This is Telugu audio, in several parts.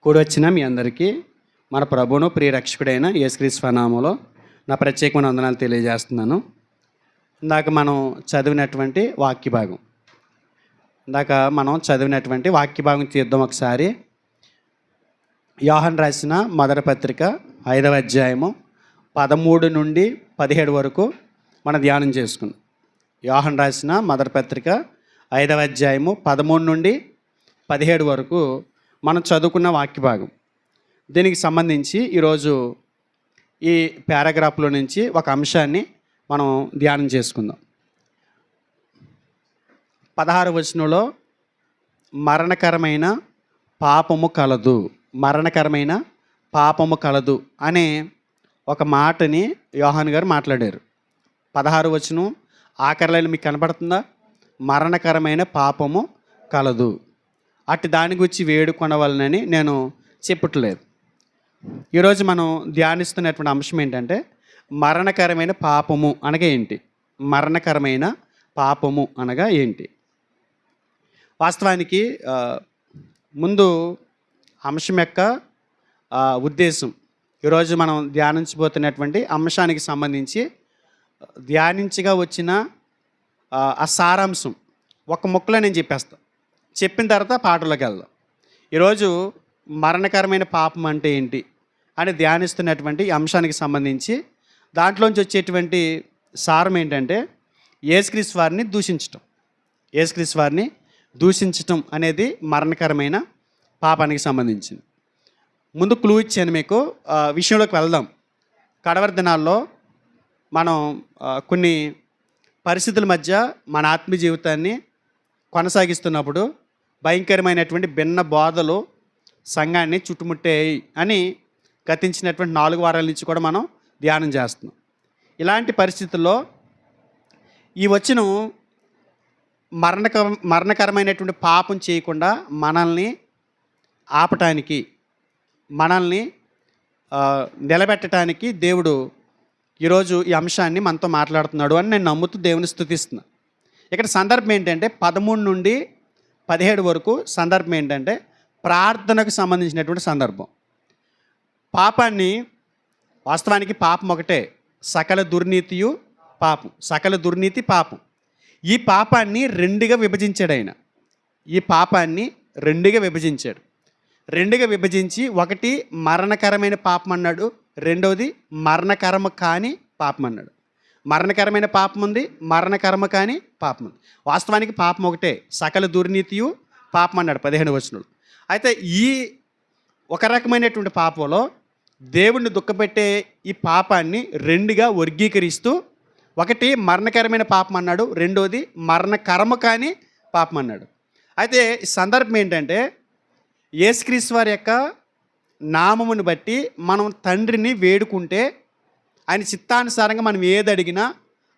కూడి వచ్చిన మీ అందరికీ మన ప్రభువును ప్రియరక్షకుడైన యేసుక్రీస్తు నామములో నా ప్రత్యేకమైన వందనాలు తెలియజేస్తున్నాను. ఇందాక మనం చదివినటువంటి వాక్య భాగం తీద్దాం ఒకసారి. యోహాను రాసిన మొదటి పత్రిక 5వ అధ్యాయము 13 నుండి 17 వరకు మనం ధ్యానం చేసుకుందాం. యోహాను రాసిన మొదటి పత్రిక 5వ అధ్యాయము 13 నుండి 17 వరకు మనం చదువుకున్న వాక్య భాగం. దీనికి సంబంధించి ఈరోజు ఈ పారాగ్రాఫ్లో నుంచి ఒక అంశాన్ని మనం ధ్యానం చేసుకుందాం. 16వ వచనంలో మరణకరమైన పాపము కలదు అనే ఒక మాటని యోహాను గారు మాట్లాడారు. 16వ వచనం ఆఖరిలో మీకు కనపడుతుందా? మరణకరమైన పాపము కలదు. అట్టి దాని గురించి వేడుకొనవలనని నేను చెప్పట్లేదు. ఈరోజు మనం ధ్యానిస్తున్నటువంటి అంశం ఏంటంటే మరణకరమైన పాపము అనగా ఏంటి? మరణకరమైన పాపము అనగా ఏంటి? వాస్తవానికి ముందు అంశం యొక్క ఉద్దేశం, ఈరోజు మనం ధ్యానించబోతున్నటువంటి అంశానికి సంబంధించి ధ్యానించగా వచ్చిన ఆ సారాంశం ఒక ముక్కలో నేను చెప్పిన తర్వాత పాటలోకి వెళ్దాం. ఈరోజు మరణకరమైన పాపం అంటే ఏంటి అని ధ్యానిస్తున్నటువంటి అంశానికి సంబంధించి దాంట్లోంచి వచ్చేటువంటి సారం ఏంటంటే యేసుక్రీస్తు వారిని దూషించటం అనేది మరణకరమైన పాపానికి సంబంధించింది. ముందు క్లూ ఇచ్చాను మీకు, విషయంలోకి వెళ్దాం. కడవరి దినాల్లో మనం కొన్ని పరిస్థితుల మధ్య మన ఆత్మీయ జీవితాన్ని కొనసాగిస్తున్నప్పుడు భయంకరమైనటువంటి భిన్న బోధలు సంఘాన్ని చుట్టుముట్టాయి అని గతించినటువంటి 4 వారాల నుంచి కూడా మనం ధ్యానం చేస్తున్నాం. ఇలాంటి పరిస్థితుల్లో ఈ వచనం మరణకరమైనటువంటి పాపం చేయకుండా మనల్ని ఆపటానికి, మనల్ని నిలబెట్టడానికి దేవుడు ఈరోజు ఈ అంశాన్ని మనతో మాట్లాడుతున్నాడు అని నేను నమ్ముతూ దేవుని స్తుతిస్తున్నాను. ఇక్కడ సందర్భం ఏంటంటే 13 నుండి 17 వరకు సందర్భం ఏంటంటే ప్రార్థనకు సంబంధించినటువంటి సందర్భం. పాపాన్ని, వాస్తవానికి పాపం ఒకటే, సకల దుర్నీతి పాపం. ఈ పాపాన్ని రెండుగా విభజించాడు. రెండుగా విభజించి ఒకటి మరణకరమైన పాపం అన్నాడు, రెండవది మరణకరమ కాని పాపం అన్నాడు. మరణకరమైన పాపం ఉంది, మరణకరమ కాని పాపం ఉంది. వాస్తవానికి పాపం ఒకటే, సకల దుర్నీతియు పాపం అన్నాడు 15వ వచనంలో. అయితే ఈ ఒక రకమైనటువంటి పాపంలో దేవుణ్ణి దుఃఖపెట్టే ఈ పాపాన్ని రెండుగా వర్గీకరిస్తూ ఒకటి మరణకరమైన పాపం అన్నాడు, రెండోది మరణకరమ కాని పాపం అన్నాడు. అయితే ఈ సందర్భం ఏంటంటే యేసుక్రీస్తు వారి యొక్క నామమును బట్టి మనం తండ్రిని వేడుకుంటే ఆయన చిత్తానుసారంగా మనం ఏది అడిగినా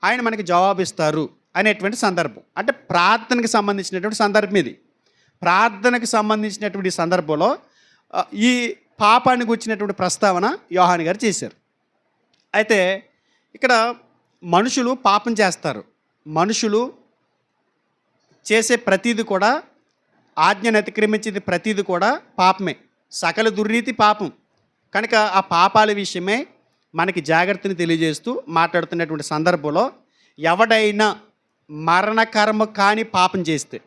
ఆయన మనకి జవాబిస్తారు అనేటువంటి సందర్భం. అంటే ప్రార్థనకు సంబంధించినటువంటి సందర్భం ఇది. ప్రార్థనకు సంబంధించినటువంటి సందర్భంలో ఈ పాపానికి వచ్చినటువంటి ప్రస్తావన యోహాను గారు చేశారు. అయితే ఇక్కడ మనుషులు పాపం చేస్తారు. మనుషులు చేసే ప్రతీది కూడా, ఆజ్ఞను అతిక్రమించేది ప్రతీది కూడా పాపమే. సకల దుర్నీతి పాపం. కనుక ఆ పాపాల విషయమై మనకి జాగ్రత్తని తెలియజేస్తూ మాట్లాడుతున్నటువంటి సందర్భంలో ఎవడైనా మరణకర్మ కాని పాపం చేస్తే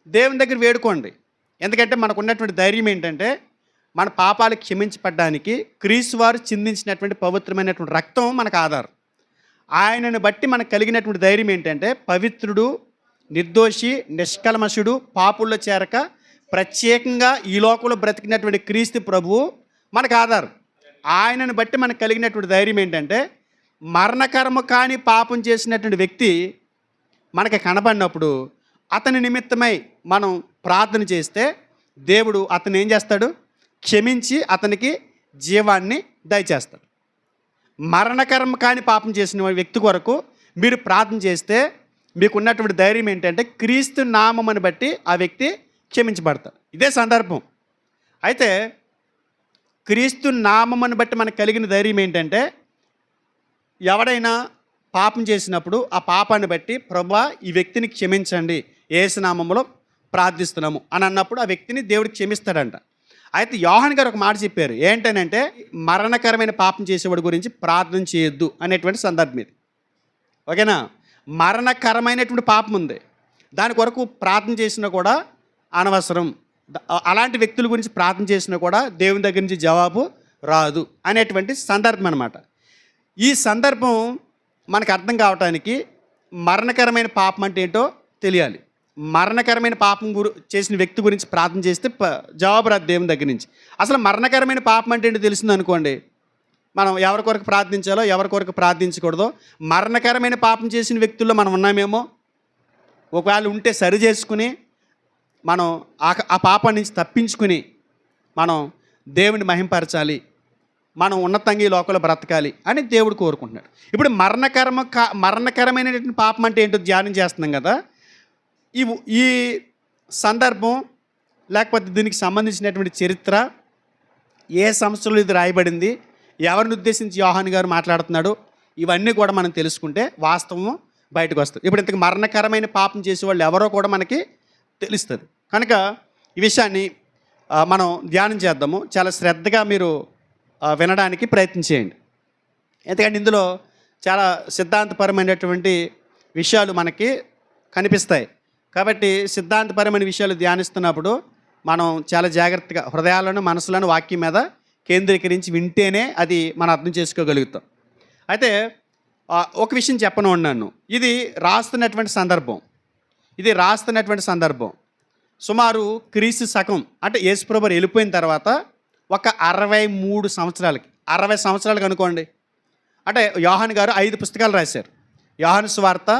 దేవుని దగ్గర వేడుకోండి. ఎందుకంటే మనకు ఉన్నటువంటి ధైర్యం ఏంటంటే మన పాపాలు క్షమించబడ్డానికి క్రీస్తు వారు చిందించినటువంటి పవిత్రమైనటువంటి రక్తం మనకు ఆధారం. ఆయనను బట్టి మనకు కలిగినటువంటి ధైర్యం ఏంటంటే పవిత్రుడు, నిర్దోషి, నిష్కల్మషుడు, పాపుల్లో చేరక ప్రత్యేకంగా ఈ లోకంలో బ్రతికినటువంటి క్రీస్తు ప్రభువు మనకు ఆధారం. ఆయనను బట్టి మనకు కలిగినటువంటి ధైర్యం ఏంటంటే మరణకర్మ కాని పాపం చేసినటువంటి వ్యక్తి మనకి కనబడినప్పుడు అతని నిమిత్తమై మనం ప్రార్థన చేస్తే దేవుడు అతను ఏం చేస్తాడు? క్షమించి అతనికి జీవాన్ని దయచేస్తాడు. మరణకర్మ కాని పాపం చేసిన వ్యక్తి కొరకు మీరు ప్రార్థన చేస్తే మీకు ఉన్నటువంటి ధైర్యం ఏంటంటే క్రీస్తు నామమును బట్టి ఆ వ్యక్తి క్షమించబడతాడు. ఇదే సందర్భం. అయితే క్రీస్తు నామమును బట్టి మనకు కలిగిన ధైర్యం ఏంటంటే ఎవడైనా పాపం చేసినప్పుడు ఆ పాపాన్ని బట్టి ప్రభువా ఈ వ్యక్తిని క్షమించండి, యేసు నామములో ప్రార్థిస్తున్నాము అని అన్నప్పుడు ఆ వ్యక్తిని దేవుడు క్షమిస్తాడంట. అయితే యోహాన్ గారు ఒక మాట చెప్పారు. ఏంటనంటే మరణకరమైన పాపం చేసేవాడి గురించి ప్రార్థన చేయొద్దు అనేటువంటి సందర్భం ఇది. ఓకేనా? మరణకరమైనటువంటి పాపం ఉంది, దాని కొరకు ప్రార్థన చేసినా కూడా అనవసరం. అలాంటి వ్యక్తుల గురించి ప్రార్థన చేసినా కూడా దేవుని దగ్గర నుంచి జవాబు రాదు అనేటువంటి సందర్భం అన్నమాట. ఈ సందర్భం మనకు అర్థం కావటానికి మరణకరమైన పాపం అంటే ఏంటో తెలియాలి. మరణకరమైన పాపం చేసిన వ్యక్తి గురించి ప్రార్థన చేస్తే జవాబు రాదు దేవుని దగ్గర నుంచి. అసలు మరణకరమైన పాపం అంటే ఏంటో తెలిసింది అనుకోండి, మనం ఎవరి కొరకు ప్రార్థించాలో ఎవరి కొరకు ప్రార్థించకూడదో, మరణకరమైన పాపం చేసిన వ్యక్తుల్లో మనం ఉన్నామేమో, ఒకవేళ ఉంటే సరి చేసుకుని మనం ఆ పాపం నుంచి తప్పించుకుని మనం దేవుని మహింపరచాలి, మనం ఉన్నతంగా ఈ లోకంలో బ్రతకాలి అని దేవుడు కోరుకుంటున్నాడు. ఇప్పుడు మరణకరమైనటువంటి పాపం అంటే ఏంటో ధ్యానం చేస్తున్నాం కదా. ఈ సందర్భం లేకపోతే దీనికి సంబంధించినటువంటి చరిత్ర, ఏ సంవత్సరంలో ఇది రాయబడింది, ఎవరిని ఉద్దేశించి యోహాను గారు మాట్లాడుతున్నాడు, ఇవన్నీ కూడా మనం తెలుసుకుంటే వాస్తవం బయటకు వస్తుంది. ఇప్పుడు ఇంతకు మరణకరమైన పాపం చేసేవాళ్ళు ఎవరో కూడా మనకి తెలుస్తుంది. కనుక ఈ విషయాన్ని మనం ధ్యానం చేద్దాము. చాలా శ్రద్ధగా మీరు వినడానికి ప్రయత్నం చేయండి. ఎందుకంటే ఇందులో చాలా సిద్ధాంతపరమైనటువంటి విషయాలు మనకి కనిపిస్తాయి. కాబట్టి సిద్ధాంతపరమైన విషయాలు ధ్యానిస్తున్నప్పుడు మనం చాలా జాగ్రత్తగా హృదయాలను మనసులను వాక్యం మీద కేంద్రీకరించి వింటేనే అది మనం అర్థం చేసుకోగలుగుతాం. అయితే ఒక విషయం చెప్పను ఉన్నాను. ఇది రాస్తున్నటువంటి సందర్భం సుమారు క్రీస్తు శకం అంటే యేసుప్రభు వెళ్ళిపోయిన తర్వాత ఒక 63 సంవత్సరాలకి 60 సంవత్సరాలకు అనుకోండి. అంటే యోహాను గారు 5 పుస్తకాలు రాశారు. యోహాను సువార్త,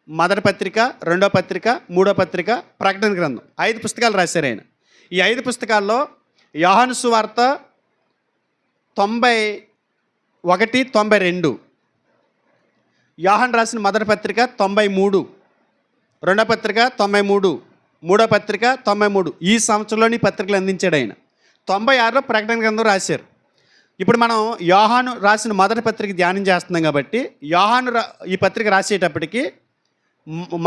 మొదటి పత్రిక, రెండో పత్రిక, మూడో పత్రిక, ప్రకటన గ్రంథం, 5 పుస్తకాలు రాశారు ఆయన. ఈ 5 పుస్తకాల్లో యోహాను సువార్త 91, 92, యోహాను రాసిన మొదటి పత్రిక 93, రెండో పత్రిక 93, మూడో పత్రిక 93, ఈ సంవత్సరంలోని పత్రికలు అందించాడు ఆయన. 96లో ప్రకటన గ్రంథం రాశారు. ఇప్పుడు మనం యోహాను రాసిన మొదటి పత్రిక ధ్యానం చేస్తున్నాం కాబట్టి ఈ పత్రిక రాసేటప్పటికి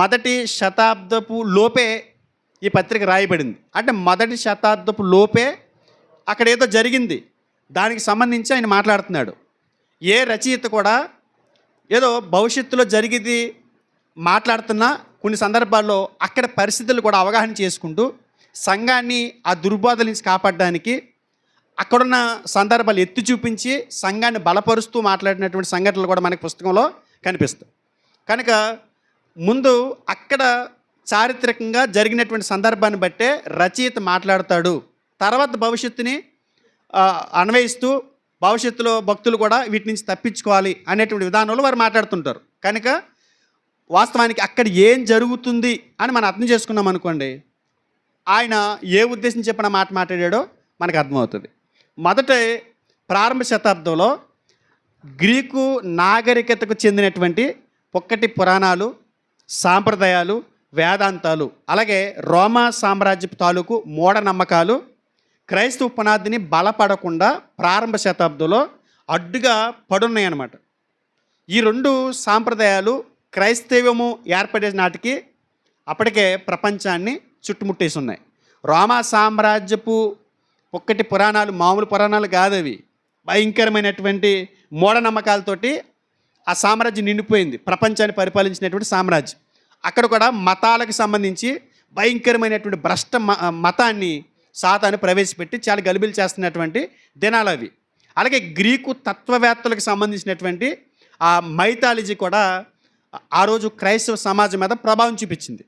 మొదటి శతాబ్దపు లోపే ఈ పత్రిక రాయబడింది. అంటే మొదటి శతాబ్దపు లోపే అక్కడ ఏదో జరిగింది, దానికి సంబంధించి ఆయన మాట్లాడుతున్నాడు. ఏ రచయిత కూడా ఏదో భవిష్యత్తులో జరిగేది మాట్లాడుతున్నా కొన్ని సందర్భాల్లో అక్కడ పరిస్థితులు కూడా అవగాహన చేసుకుంటూ సంఘాన్ని ఆ దుర్బోధల నుంచి కాపాడడానికి అక్కడున్న సందర్భాలు ఎత్తి చూపించి సంఘాన్ని బలపరుస్తూ మాట్లాడినటువంటి సంఘటనలు కూడా మనకి పుస్తకంలో కనిపిస్తాయి. కనుక ముందు అక్కడ చారిత్రకంగా జరిగినటువంటి సందర్భాన్ని బట్టే రచయిత మాట్లాడతాడు. తర్వాత భవిష్యత్తుని అన్వయిస్తూ భవిష్యత్తులో భక్తులు కూడా వీటి నుంచి తప్పించుకోవాలి అనేటువంటి విధానంలో వారు మాట్లాడుతుంటారు. కనుక వాస్తవానికి అక్కడ ఏం జరుగుతుంది అని మనం అర్థం చేసుకున్నాం అనుకోండి, ఆయన ఏ ఉద్దేశం చెప్పిన మాట మాట్లాడాడో మనకు అర్థమవుతుంది. మొదట ప్రారంభ శతాబ్దంలో గ్రీకు నాగరికతకు చెందినటువంటి పొక్కటి పురాణాలు, సాంప్రదాయాలు, వేదాంతాలు, అలాగే రోమా సామ్రాజ్యపు తాలూకు మూఢనమ్మకాలు క్రైస్తవ పునాదిని బలపడకుండా ప్రారంభ శతాబ్దంలో అడ్డుగా పడున్నాయి అన్నమాట. ఈ 2 సాంప్రదాయాలు క్రైస్తవ్యము ఏర్పడే నాటికి అప్పటికే ప్రపంచాన్ని చుట్టుముట్టేసి ఉన్నాయి. రోమా సామ్రాజ్యపు ఒక్కటి పురాణాలు మామూలు పురాణాలు కాదు, అవి భయంకరమైనటువంటి మూఢనమ్మకాలతోటి ఆ సామ్రాజ్యం నిండిపోయింది. ప్రపంచాన్ని పరిపాలించినటువంటి సామ్రాజ్యం. అక్కడ కూడా మతాలకు సంబంధించి భయంకరమైనటువంటి భ్రష్ట మతాన్ని సాతాను ప్రవేశపెట్టి చాలా గలిబిలు చేస్తున్నటువంటి దినాలు అవి. అలాగే గ్రీకు తత్వవేత్తలకు సంబంధించినటువంటి ఆ మైథాలజీ కూడా ఆ రోజు క్రైస్తవ సమాజం మీద ప్రభావం చూపించింది.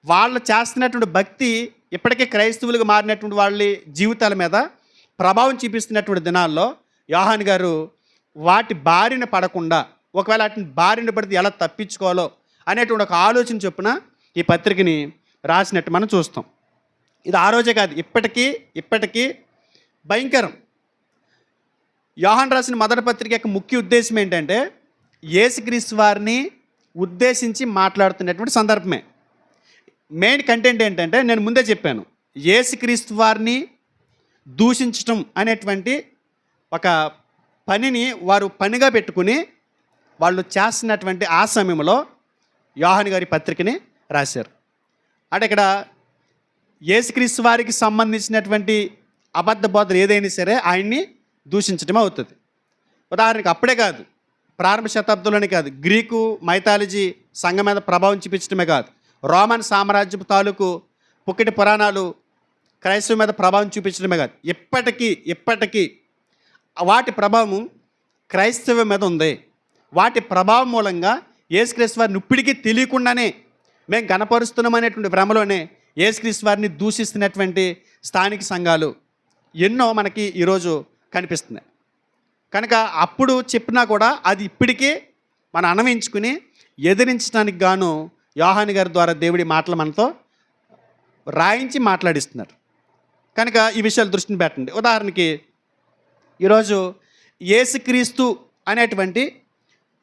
వాళ్ళు చేస్తున్నటువంటి భక్తి ఇప్పటికే క్రైస్తవులుగా మారినటువంటి వాళ్ళ జీవితాల మీద ప్రభావం చూపిస్తున్నటువంటి దినాల్లో యోహాను గారు వాటి బారిన పడకుండా, ఒకవేళ వాటిని బారిన పడితే ఎలా తప్పించుకోవాలో అనేటువంటి ఒక ఆలోచన చొప్పున ఈ పత్రికని రాసినట్టు మనం చూస్తాం. ఇది ఆ రోజే కాదు, ఇప్పటికీ భయంకరం. యోహాను రాసిన మొదటి పత్రిక యొక్క ముఖ్య ఉద్దేశం ఏంటంటే యేసుక్రీస్తు వారిని ఉద్దేశించి మాట్లాడుతున్నటువంటి సందర్భమే. మెయిన్ కంటెంట్ ఏంటంటే నేను ముందే చెప్పాను, యేసుక్రీస్తు వారిని దూషించటం అనేటువంటి ఒక పనిని వారు పనిగా పెట్టుకుని వాళ్ళు చేస్తున్నటువంటి ఆ సమయంలో యోహాను గారి పత్రికని రాశారు. అంటే ఇక్కడ యేసుక్రీస్తు వారికి సంబంధించినటువంటి అబద్ధ బోధలు ఏదైనా సరే ఆయన్ని దూషించడం అవుతుంది. ఉదాహరణకి అప్పుడే కాదు, ప్రారంభ శతాబ్దంలోనే కాదు, గ్రీకు మైథాలజీ సంఘం మీద ప్రభావం చూపించడమే కాదు, రోమన్ సామ్రాజ్యపు తాలూకు పుక్కిటి పురాణాలు క్రైస్తవ మీద ప్రభావం చూపించడమే కాదు, ఇప్పటికీ వాటి ప్రభావం క్రైస్తవం మీద ఉంది. వాటి ప్రభావం మూలంగా యేసుక్రీస్తు వారిని ఇప్పటికీ తెలియకుండానే మేము గణపరుస్తున్నామనేటువంటి భ్రమలోనే యేసుక్రీస్తు వారిని దూషిస్తున్నటువంటి స్థానిక సంఘాలు ఎన్నో మనకి ఈరోజు కనిపిస్తున్నాయి. కనుక అప్పుడు చెప్పినా కూడా అది ఇప్పటికీ మనం అన్వయించుకుని ఎదిరించడానికి గాను యోహాను గారి ద్వారా దేవుడి మాటలు మనతో రాయించి మాట్లాడిస్తున్నారు. కనుక ఈ విషయాలు దృష్టిని పెట్టండి. ఉదాహరణకి ఈరోజు యేసుక్రీస్తు అనేటువంటి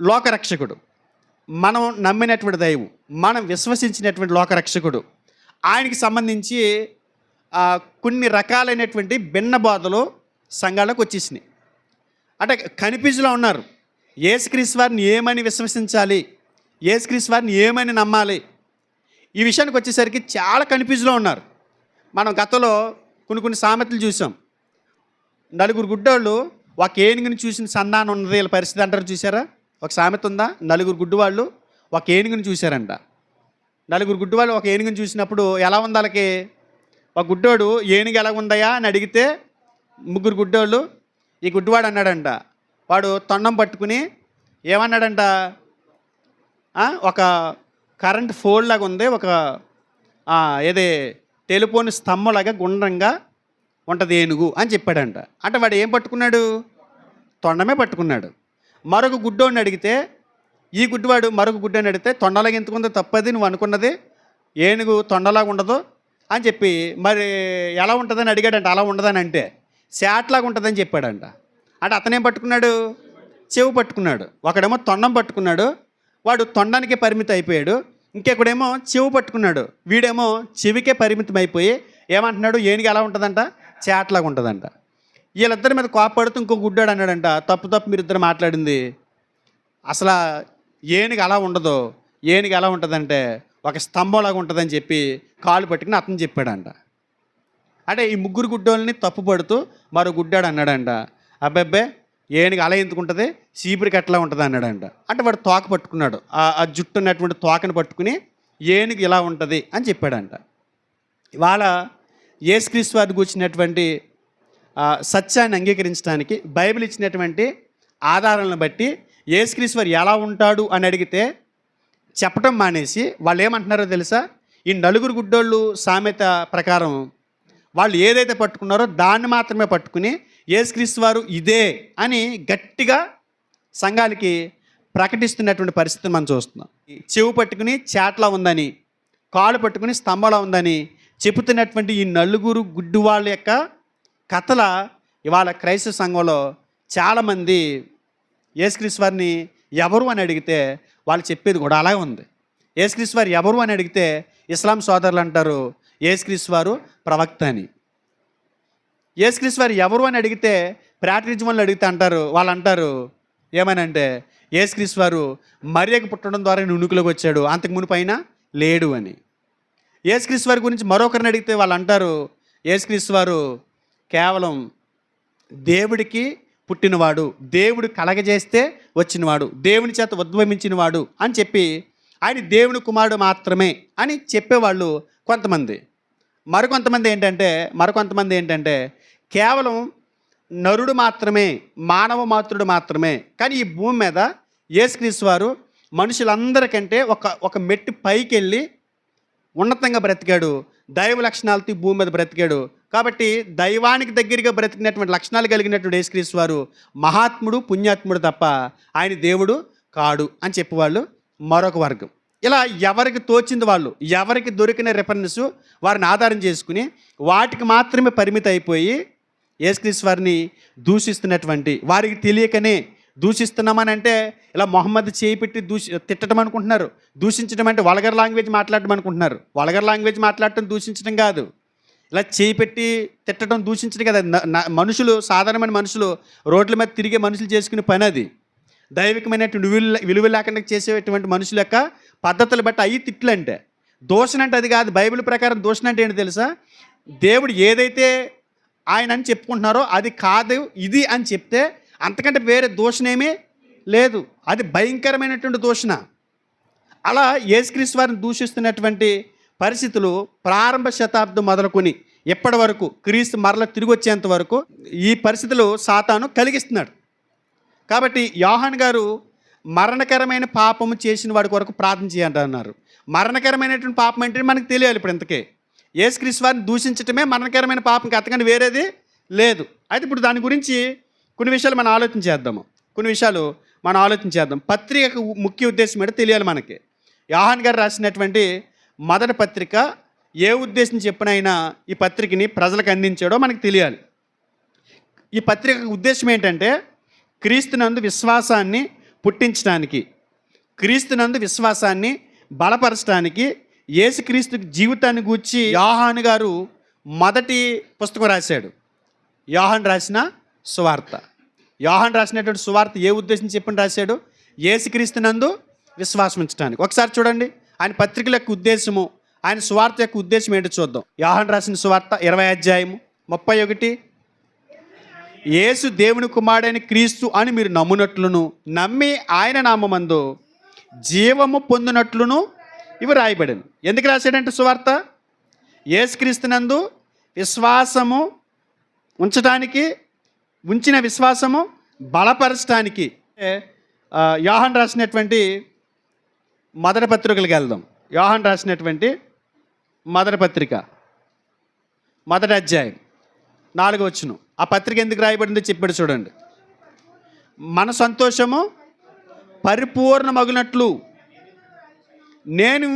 లోకరక్షకుడు, మనం నమ్మినటువంటి దైవం, మనం విశ్వసించినటువంటి లోకరక్షకుడు, ఆయనకి సంబంధించి కొన్ని రకాలైనటువంటి భిన్న బోధలు సంఘాలకు వచ్చేసినాయి. అంటే కన్ఫ్యూజ్లో ఉన్నారు. యేసుక్రీస్తు వారిని ఏమని విశ్వసించాలి, యేసుక్రీస్తు వారిని ఏమని నమ్మాలి, ఈ విషయానికి వచ్చేసరికి చాలా కన్ఫ్యూజ్లో ఉన్నారు. మనం గతంలో కొన్ని సామెతలు చూసాం. నలుగురు గుడ్డోళ్ళు ఒక ఏనుగుని చూసిన సంధానం ఉన్నది వీళ్ళ పరిస్థితి అంటారు, చూసారా? ఒక సామెత ఉందా? నలుగురు గుడ్డివాళ్ళు ఒక ఏనుగుని చూశారంట. నలుగురు గుడ్డివాళ్ళు ఒక ఏనుగుని చూసినప్పుడు ఎలా ఉంది వాళ్ళకి? ఒక గుడ్డోడు ఏనుగు ఎలా ఉందయా అని అడిగితే ముగ్గురు గుడ్డోళ్ళు, ఈ గుడ్డివాడు అన్నాడంట, వాడు తొండం పట్టుకుని ఏమన్నాడంట, ఒక కరెంట్ ఫోల్డ్ లాగా ఉంది, ఒక ఏదే టెలిఫోన్ స్తంభంలాగా గుండ్రంగా ఉంటుంది ఏనుగు అని చెప్పాడంట. అంటే వాడు ఏం పట్టుకున్నాడు? తొండమే పట్టుకున్నాడు. మరొక గుడ్డోడిని అడిగితే, ఈ గుడ్డివాడు మరొక గుడ్డోని అడిగితే, తొండలాగా ఎందుకుందో తప్పది, నువ్వు అనుకున్నది ఏనుగు తొండలాగా ఉండదు అని చెప్పి, మరి ఎలా ఉంటుందని అడిగాడంట. అలా ఉండదని అంటే శాట్లాగా ఉంటుందని చెప్పాడంట. అంటే అతనేం పట్టుకున్నాడు? చెవు పట్టుకున్నాడు. ఒకడేమో తొండం పట్టుకున్నాడు, వాడు తొండానికి పరిమితం అయిపోయాడు. ఇంకెక్కడేమో చెవు పట్టుకున్నాడు, వీడేమో చెవికే పరిమితం అయిపోయి ఏమంటున్నాడు? ఏనుగు ఎలా ఉంటుందంట? చాట్లాగా ఉంటుందంట. వీళ్ళిద్దరి మీద కోపడుతూ ఇంకో గుడ్డాడు అన్నాడంట, తప్పు మీరిద్దరు మాట్లాడింది, అసలు ఏనుగు అలా ఉండదు, ఏనుగు ఎలా ఉంటుందంటే ఒక స్తంభంలాగా ఉంటుందని చెప్పి కాలు పట్టుకుని అతను చెప్పాడంట. అంటే ఈ ముగ్గురు గుడ్డోళ్ళని తప్పు పడుతూ మరో గుడ్డాడు అన్నాడంట, అబ్బాబ్బే ఏనుగు అలా ఎందుకుంటుంది, చీపురికి ఎట్లా ఉంటుంది అన్నాడంట. అంటే వాడు తోక పట్టుకున్నాడు, ఆ జుట్టు ఉన్నటువంటి తోకను పట్టుకుని ఏనుగు ఇలా ఉంటుంది అని చెప్పాడంట. ఇవాళ యేసుక్రీస్తు వారిని కూర్చున్నటువంటి సత్యాన్ని అంగీకరించడానికి బైబిల్ ఇచ్చినటువంటి ఆధారాలను బట్టి యేసుక్రీస్తు వారు ఎలా ఉంటాడు అని అడిగితే చెప్పడం మానేసి వాళ్ళు ఏమంటున్నారో తెలుసా? ఈ నలుగురు గుడ్డోళ్ళు సామెత ప్రకారం వాళ్ళు ఏదైతే పట్టుకున్నారో దాన్ని మాత్రమే పట్టుకుని యేసుక్రీస్తు వారు ఇదే అని గట్టిగా సంఘాలకి ప్రకటిస్తున్నటువంటి పరిస్థితిని మనం చూస్తున్నాం. చెవు పట్టుకుని చాట్లా ఉందని, కాలు పట్టుకుని స్తంభంలా ఉందని చెబుతున్నటువంటి ఈ నలుగురు గుడ్డి వాళ్ళ యొక్క కథల ఇవాళ క్రైస్తవ సంఘంలో చాలామంది యేసుక్రీస్తు వారిని ఎవరు అని అడిగితే వాళ్ళు చెప్పేది కూడా అలాగే ఉంది. యేసుక్రీస్తు వారు ఎవరు అని అడిగితే ఇస్లాం సోదరులు అంటారు యేసుక్రీస్తు వారు ప్రవక్త అని. యేసుక్రీస్తు వారు ఎవరు అని అడిగితే ప్రాటినిధ్యం వాళ్ళు అడిగితే అంటారు, వాళ్ళు అంటారు ఏమనంటే యేసుక్రీస్తు వారు మరియకు పుట్టడం ద్వారా ఉనికిలోకి వచ్చాడు, అంతకు మునిపైన లేడు అని. యేసుక్రీస్తు వారి గురించి మరొకరిని అడిగితే వాళ్ళు అంటారు యేసుక్రీస్తు వారు కేవలం దేవుడికి పుట్టినవాడు, దేవుడు కలగజేస్తే వచ్చినవాడు, దేవుని చేత ఉద్భవించినవాడు అని చెప్పి ఆయన దేవుని కుమారుడు మాత్రమే అని చెప్పేవాళ్ళు కొంతమంది. మరికొంతమంది ఏంటంటే కేవలం నరుడు మాత్రమే, మానవ మాతృడు మాత్రమే. కానీ ఈ భూమి మీద యేసుక్రీస్తు వారు మనుషులందరికంటే ఒక మెట్టు పైకి వెళ్ళి ఉన్నతంగా బ్రతికాడు, దైవ లక్షణాలతో ఈ భూమి మీద బ్రతికాడు. కాబట్టి దైవానికి దగ్గరగా బ్రతికినటువంటి లక్షణాలు కలిగినటువంటి యేసుక్రీస్తు వారు మహాత్ముడు, పుణ్యాత్ముడు తప్ప ఆయన దేవుడు కాడు అని చెప్పేవాళ్ళు మరొక వర్గం. ఇలా ఎవరికి తోచింది వాళ్ళు, ఎవరికి దొరికిన రెఫరెన్స్ వారిని ఆధారం చేసుకుని వాటికి మాత్రమే పరిమితి అయిపోయి యేసుక్రీస్తు వారిని దూషిస్తున్నటువంటి, వారికి తెలియకనే దూషిస్తున్నామని అంటే ఇలా మొహమ్మద్ చేయి పెట్టి తిట్టడం అనుకుంటున్నారు. దూషించడం అంటే వల్గర్ లాంగ్వేజ్ మాట్లాడడం అనుకుంటున్నారు. వల్గర్ లాంగ్వేజ్ మాట్లాడటం దూషించడం కాదు, ఇలా చేయి పెట్టి తిట్టడం దూషించడం కదా. మనుషులు, సాధారణమైన మనుషులు, రోడ్ల మీద తిరిగే మనుషులు చేసుకునే పని అది. దైవికమైనటువంటి విలువ లేకుండా చేసేటువంటి మనుషుల యొక్క పద్ధతులు బట్టి అవి తిట్లు అంటే. దూషణ అంటే అది కాదు. బైబిల్ ప్రకారం దూషణ అంటే ఏంటి తెలుసా? దేవుడు ఏదైతే ఆయన అని చెప్పుకుంటున్నారో అది కాదు ఇది అని చెప్తే అంతకంటే వేరే దూషణేమీ లేదు. అది భయంకరమైనటువంటి దూషణ. అలా యేసుక్రీస్తు వారిని దూషిస్తున్నటువంటి పరిస్థితులు ప్రారంభ శతాబ్దం మొదలుకొని ఎప్పటి వరకు క్రీస్తు మరల తిరిగి వచ్చేంత వరకు ఈ పరిస్థితులు సాతాను కలిగిస్తున్నాడు. కాబట్టి యోహాను గారు మరణకరమైన పాపము చేసిన వాడి కొరకు ప్రార్థన చేయంటున్నారు. మరణకరమైనటువంటి పాపం అంటే మనకు తెలియాలి. ఇప్పుడు ఇంతకే యేసుక్రీస్తు వారిని దూషించటమే మరణకరమైన పాపం, అంతకంటే వేరేది లేదు. అయితే ఇప్పుడు దాని గురించి కొన్ని విషయాలు మనం ఆలోచన చేద్దాం. పత్రిక ముఖ్య ఉద్దేశం ఏంటో తెలియాలి మనకి. యోహాను గారు రాసినటువంటి మొదటి పత్రిక ఏ ఉద్దేశం చెప్పినైనా ఈ పత్రికని ప్రజలకు అందించాడో మనకు తెలియాలి. ఈ పత్రిక ఉద్దేశం ఏంటంటే క్రీస్తునందు విశ్వాసాన్ని పుట్టించడానికి, క్రీస్తునందు విశ్వాసాన్ని బలపరచడానికి, యేసుక్రీస్తు జీవితాన్ని గూర్చి యోహాను గారు మొదటి పుస్తకం రాశాడు. యోహాను రాసిన సువార్త. యోహాను రాసినటువంటి సువార్త ఏ ఉద్దేశం చెప్పని రాశాడు? యేసుక్రీస్తునందు విశ్వాసం ఉంచడానికి. ఒకసారి చూడండి ఆయన పత్రికల యొక్క ఉద్దేశము, ఆయన సువార్త యొక్క ఉద్దేశం ఏంటో చూద్దాం. యోహాను రాసిన సువార్త 20 అధ్యాయము 31. యేసు దేవుని కుమారుడైన క్రీస్తు అని మీరు నమ్మునట్లును నమ్మి ఆయన నామమందు జీవము పొందినట్లును ఇవి రాయబడింది. ఎందుకు రాశాడంటే సువార్త యేసుక్రీస్తునందు విశ్వాసము ఉంచడానికి, ఉంచిన విశ్వాసము బలపరచడానికి. యోహాను రాసినటువంటి మొదటి పత్రికలకు వెళ్దాం. యోహాను రాసినటువంటి మొదటి పత్రిక 1వ అధ్యాయం 4వ వచనం. ఆ పత్రిక ఎందుకు రాయబడిందో చెప్పాడు చూడండి. మన సంతోషము పరిపూర్ణమగునట్లు మేము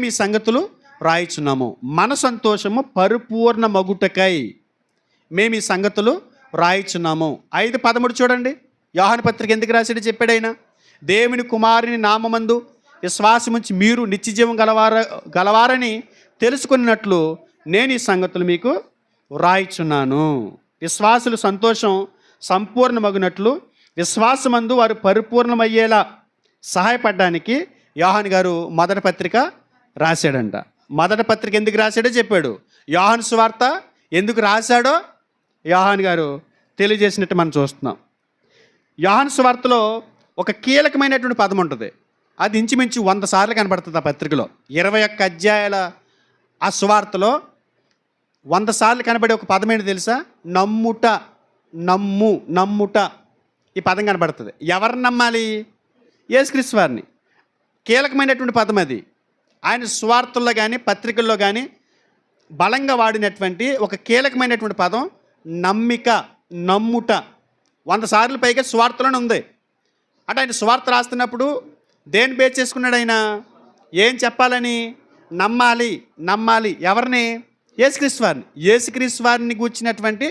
ఈ సంగతులు రాయిచున్నాము. మన సంతోషము పరిపూర్ణమగుటకై మేము ఈ సంగతులు రాయిచున్నాము. 5:13 చూడండి. యోహాను పత్రిక ఎందుకు రాశాడో చెప్పాడు ఆయన. దేవుని కుమారుని నామమందు విశ్వాసముంచి మీరు నిత్యజీవం గలవారని తెలుసుకున్నట్లు నేను ఈ సంగతులు మీకు వ్రాయిచున్నాను. విశ్వాసుల సంతోషం సంపూర్ణమగునట్లు విశ్వాసమందు వారు పరిపూర్ణమయ్యేలా సహాయపడడానికి యోహాను గారు మొదటి పత్రిక రాశాడంట. మొదటి పత్రిక ఎందుకు రాశాడో చెప్పాడు. యోహాను సువార్త ఎందుకు రాశాడో యోహాను గారు తెలియజేసినట్టు మనం చూస్తున్నాం. యోహాను సువార్తలో ఒక కీలకమైనటువంటి పదం ఉంటుంది. అది ఇంచుమించు 100 సార్లు కనబడుతుంది ఆ పత్రికలో. 21 అధ్యాయాల ఆ సువార్తలో 100 సార్లు కనబడే ఒక పదం ఏంటి తెలుసా? నమ్ముట. నమ్ముట ఈ పదం కనబడుతుంది. ఎవరిని నమ్మాలి? యేసుక్రీస్తు వారిని. కీలకమైనటువంటి పదం అది. ఆయన సువార్తల్లో కానీ పత్రికల్లో కానీ బలంగా వాడినటువంటి ఒక కీలకమైనటువంటి పదం నమ్మిక, నమ్ముట. 100 సార్లు పైగా సువార్తలోనే ఉంది. అంటే ఆయన సువార్త రాస్తున్నప్పుడు దేన్ని బేస్ చేసుకున్నాడు ఆయన? ఏం చెప్పాలని? నమ్మాలి. ఎవరిని? యేసుక్రీస్తు వారిని. యేసుక్రీస్తు వారిని గూర్చినటువంటి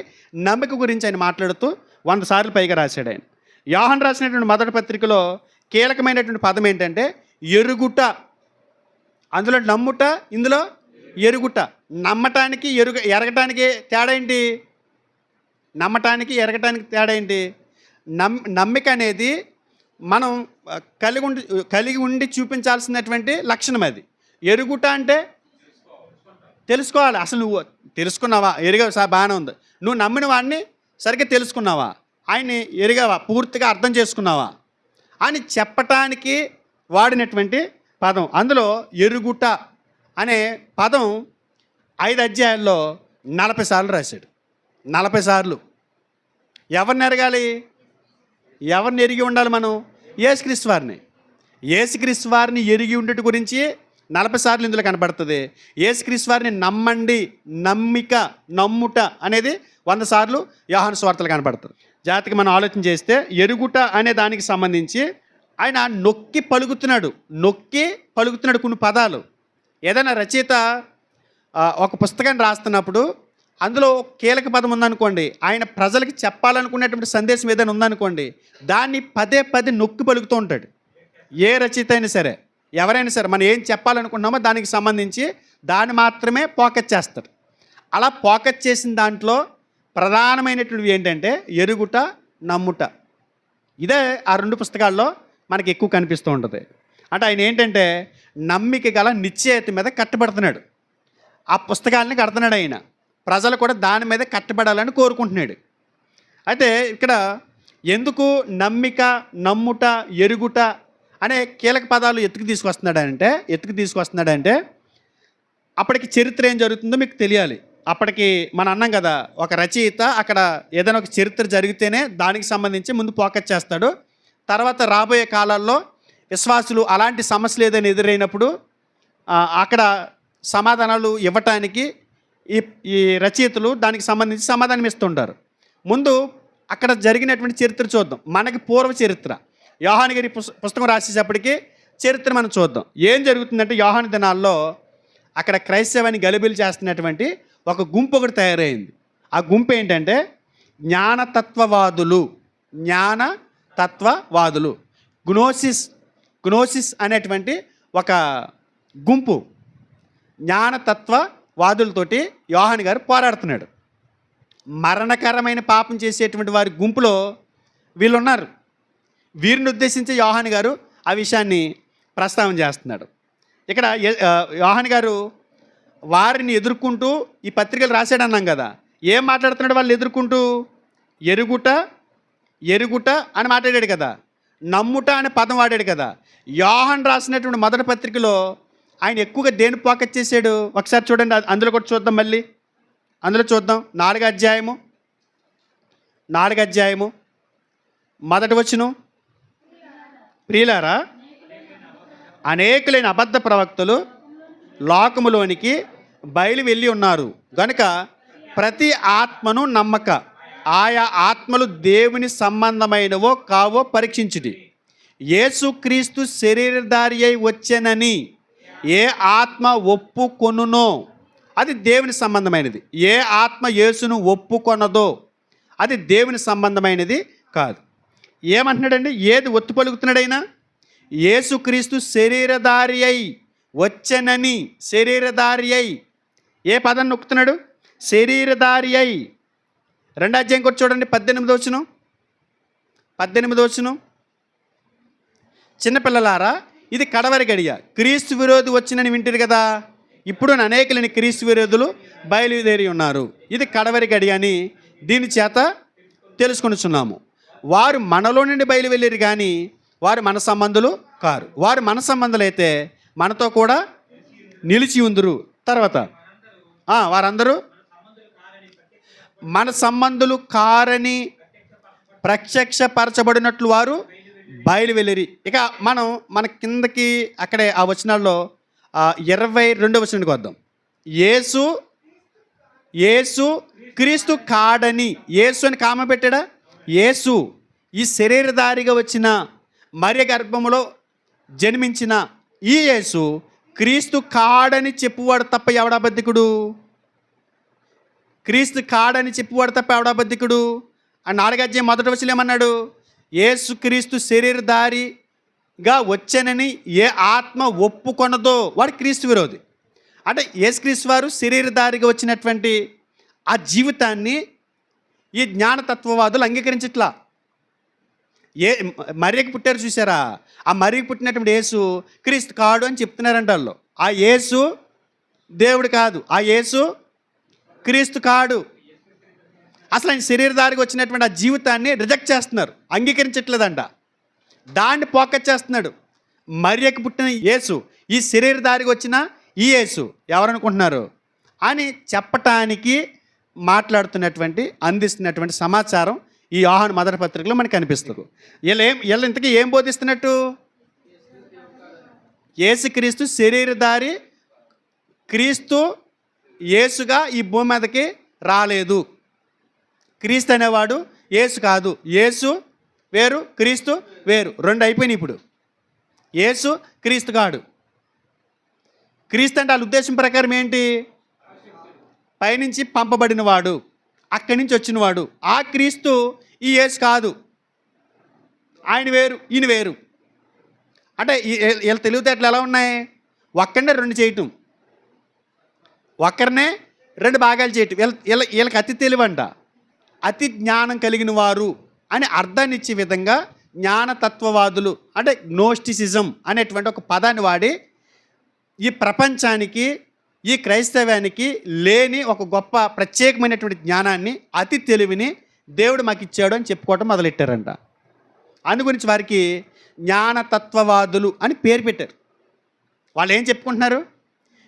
నమ్మిక గురించి ఆయన మాట్లాడుతూ 100 సార్లు పైగా రాశాడు ఆయన. యోహాను రాసినటువంటి మొదటి పత్రికలో కీలకమైనటువంటి పదం ఏంటంటే ఎరుగుట. అందులో నమ్ముట, ఇందులో ఎరుగుట. నమ్మటానికి ఎరగటానికి తేడా ఏంటి? నమ్మటానికి ఎరగటానికి తేడా ఏంటి? నమ్మిక అనేది మనం కలిగి ఉండి చూపించాల్సినటువంటి లక్షణం అది. ఎరుగుట అంటే తెలుసుకోవాలి. అసలు నువ్వు తెలుసుకున్నావా? ఎరిగావా? బాగానే ఉంది. నువ్వు నమ్మిన వాడిని సరిగ్గా తెలుసుకున్నావా? ఆయన్ని ఎరిగావా? పూర్తిగా అర్థం చేసుకున్నావా అని చెప్పటానికి వాడినటువంటి పదం. అందులో ఎరుగుట అనే పదం 5 అధ్యాయాల్లో 40 సార్లు రాశాడు. 40 సార్లు. ఎవరిని ఎరగాలి? ఎవరిని ఎరిగి ఉండాలి మనం? యేసుక్రీస్తు వారిని. యేసుక్రీస్తు వారిని ఎరిగి ఉండేట గురించి 40 సార్లు ఇందులో కనబడుతుంది. యేసుక్రీస్తు వారిని నమ్మండి, నమ్మిక, నమ్ముట అనేది 100 సార్లు యోహాను సువార్తలు కనబడుతుంది. జాతికి మనం ఆలోచన చేస్తే ఎరుగుట అనే దానికి సంబంధించి ఆయన నొక్కి పలుకుతున్నాడు కొన్ని పదాలు. ఏదైనా రచయిత ఒక పుస్తకాన్ని రాస్తున్నప్పుడు అందులో కీలక పదం ఉందనుకోండి, ఆయన ప్రజలకు చెప్పాలనుకునేటువంటి సందేశం ఏదైనా ఉందనుకోండి, దాన్ని పదే నొక్కి పలుకుతూ ఉంటాడు. ఏ రచయిత అయినా సరే, ఎవరైనా సరే, మనం ఏం చెప్పాలనుకున్నామో దానికి సంబంధించి దాన్ని మాత్రమే ఫోకస్ చేస్తాడు. అలా ఫోకస్ చేసిన దాంట్లో ప్రధానమైనటువంటివి ఏంటంటే ఎరుగుట, నమ్ముట. ఇదే ఆ 2 పుస్తకాల్లో మనకి ఎక్కువ కనిపిస్తూ ఉంటుంది. అంటే ఆయన ఏంటంటే నమ్మిక గల నిశ్చయత మీద కట్టబడుతున్నాడు. ఆ పుస్తకాలని కడుతున్నాడు ఆయన. ప్రజలు కూడా దాని మీద కట్టబడాలని కోరుకుంటున్నాడు. అయితే ఇక్కడ ఎందుకు నమ్మిక, నమ్ముట, ఎరుగుట అనే కీలక పదాలు ఎత్తుకు తీసుకొస్తున్నాడంటే అప్పటికి చరిత్ర ఏం జరుగుతుందో మీకు తెలియాలి. అప్పటికి మనం అన్నాం కదా, ఒక రచయిత అక్కడ ఏదైనా ఒక చరిత్ర జరిగితేనే దానికి సంబంధించి ముందు ఫోకస్ చేస్తాడు. తర్వాత రాబోయే కాలాల్లో విశ్వాసులు అలాంటి సమస్యలు ఏదైనా ఎదురైనప్పుడు అక్కడ సమాధానాలు ఇవ్వటానికి ఈ రచయితలు దానికి సంబంధించి సమాధానం ఇస్తుంటారు. ముందు అక్కడ జరిగినటువంటి చరిత్ర చూద్దాం. మనకి పూర్వ చరిత్ర యోహాను గారి పుస్తకం రాసేటప్పటికి చరిత్ర మనం చూద్దాం. ఏం జరుగుతుందంటే యోహాను దినాల్లో అక్కడ క్రైస్తవాన్ని గలిబిలి చేస్తున్నటువంటి ఒక గుంపు ఒకటి తయారైంది. ఆ గుంపు ఏంటంటే జ్ఞానతత్వవాదులు, గ్నోసిస్ అనేటువంటి ఒక గుంపు జ్ఞానతత్వవాదులతోటి యోహాను గారు పోరాడుతున్నాడు. మరణకరమైన పాపం చేసేటువంటి వారి గుంపులో వీళ్ళు ఉన్నారు. వీరిని ఉద్దేశించి యోహాను గారు ఆ విషయాన్ని ప్రస్తావన చేస్తున్నాడు. ఇక్కడ యోహాను గారు వారిని ఎదుర్కొంటూ ఈ పత్రికలు రాశాడు అన్నాం కదా. ఏం మాట్లాడుతున్నాడు వాళ్ళు ఎదుర్కొంటూ? ఎరుగుట అని మాట్లాడాడు కదా, నమ్ముట అనే పదం వాడాడు కదా. యోహాను రాసినటువంటి మొదటి పత్రికలో ఆయన ఎక్కువగా దేని ఫోకస్ చేశాడు? ఒకసారి చూడండి, అందులో కూడా చూద్దాం. మళ్ళీ అందులో చూద్దాం. 4వ అధ్యాయము మొదటి వచనం. ప్రియులారా, అనేకులైన అబద్ధ ప్రవక్తలు లోకములోనికి బయలు వెళ్ళి ఉన్నారు గనుక ప్రతి ఆత్మను నమ్మక, ఆయా ఆత్మలు దేవుని సంబంధమైనవో కావో పరీక్షించుడి. యేసుక్రీస్తు శరీరధారి అయి వచ్చెనని ఏ ఆత్మ ఒప్పుకొనునో అది దేవుని సంబంధమైనది. ఏ ఆత్మ యేసును ఒప్పుకొనదో అది దేవుని సంబంధమైనది కాదు. ఏమంటున్నాడండి? ఏది ఒత్తు పలుకుతున్నాడైనా? యేసుక్రీస్తు శరీరధారి అయి వచ్చెనని. శరీరధారి అయి ఏ పదాన్ని నొక్కుతున్నాడు? శరీరధారి అయి. 2వ అధ్యాయం కూడా చూడండి, 18వ వచనం. చిన్నపిల్లలారా, ఇది కడవరి గడియ, క్రీస్తు విరోధి వచ్చినని వింటారు కదా. ఇప్పుడు అనేకులని క్రీస్తు విరోధులు బయలుదేరి ఉన్నారు. ఇది కడవరి గడియ అని దీని చేత తెలుసుకొనిచున్నాము. వారు మనలో నుండి బయలు వెళ్ళారు కానీ వారు మన సంబంధులు కారు. వారు మన సంబంధులు అయితే మనతో కూడా నిలిచి ఉందురు. తర్వాత వారందరూ మన సంబంధులు కారని ప్రత్యక్షపరచబడినట్లు వారు బయలు వెళ్ళిరి. ఇక మన కిందకి అక్కడే ఆ వచనాల్లో 22వ వచనానికి వద్దాం. యేసు క్రీస్తు కాడని. యేసు అని కామ పెట్టాడా? యేసు ఈ శరీరధారిగా వచ్చిన మరియ గర్భములో జన్మించిన ఈ యేసు క్రీస్తు కాడని చెప్పువాడు తప్ప ఎవడబద్ధికుడు? క్రీస్తు కాడని చెప్పువాడు తప్ప ఎవడబద్ధికుడు అని 4వ అధ్యాయం మొదటి వచనం ఏమన్నాడు? యేసు క్రీస్తు శరీరధారిగా వచ్చానని ఏ ఆత్మ ఒప్పుకొనదో వాడు క్రీస్తు విరోధి. అంటే యేసుక్రీస్తు వారు శరీరధారిగా వచ్చినటువంటి ఆ జీవితాన్ని ఈ జ్ఞానతత్వవాదులు అంగీకరించట్లా. మరియకి పుట్టారు చూసారా? ఆ మరియకి పుట్టినటువంటి యేసు క్రీస్తు కాడు అని చెప్తున్నారంట వాళ్ళు. ఆ యేసు దేవుడు కాదు, ఆ యేసు క్రీస్తు కాడు. అసలు ఆయన శరీరధారికి వచ్చినటువంటి ఆ జీవితాన్ని రిజెక్ట్ చేస్తున్నారు, అంగీకరించట్లేదంట. దాన్ని ఫోకస్ చేస్తున్నాడు. మరియకి పుట్టిన యేసు ఈ శరీరధారికి వచ్చిన ఈ యేసు ఎవరనుకుంటున్నారు అని చెప్పటానికి అందిస్తున్నటువంటి సమాచారం ఈ యోహాను మొదటి పత్రికలో మనకు కనిపిస్తుంది. వీళ్ళు ఇంతకీ ఏం బోధిస్తున్నట్టు? యేసుక్రీస్తు శరీరధారి, క్రీస్తు యేసుగా ఈ భూమి మీదకి రాలేదు. క్రీస్తు అనేవాడు యేసు కాదు. యేసు వేరు, క్రీస్తు వేరు, రెండు అయిపోయినాయి. ఇప్పుడు యేసు క్రీస్తు కాడు. క్రీస్తు అంటే వాళ్ళ ఉద్దేశం ప్రకారం ఏంటి? పైనుంచి పంపబడినవాడు, అక్కడి నుంచి వచ్చినవాడు. ఆ క్రీస్తు ఈ యేసు కాదు. ఆయన వేరు, ఈయన వేరు. అంటే వీళ్ళ తెలివితేటలు ఎలా ఉన్నాయి? ఒక్కడనే రెండు చేయటం, ఒక్కరినే రెండు భాగాలు చేయటం. వీళ్ళకి అతి తెలివంట. అతి జ్ఞానం కలిగిన వారు అని అర్థాన్ని ఇచ్చే విధంగా జ్ఞానతత్వవాదులు అంటే గ్నోస్టిసిజం అనేటువంటి ఒక పదాన్ని వాడి ఈ ప్రపంచానికి ఈ క్రైస్తవానికి లేని ఒక గొప్ప ప్రత్యేకమైనటువంటి జ్ఞానాన్ని, అతి తెలివిని దేవుడు మాకు ఇచ్చాడు అని చెప్పుకోవటం మొదలెట్టారంట. అందు గురించి వారికి జ్ఞానతత్వవాదులు అని పేరు పెట్టారు. వాళ్ళు ఏం చెప్పుకుంటున్నారు?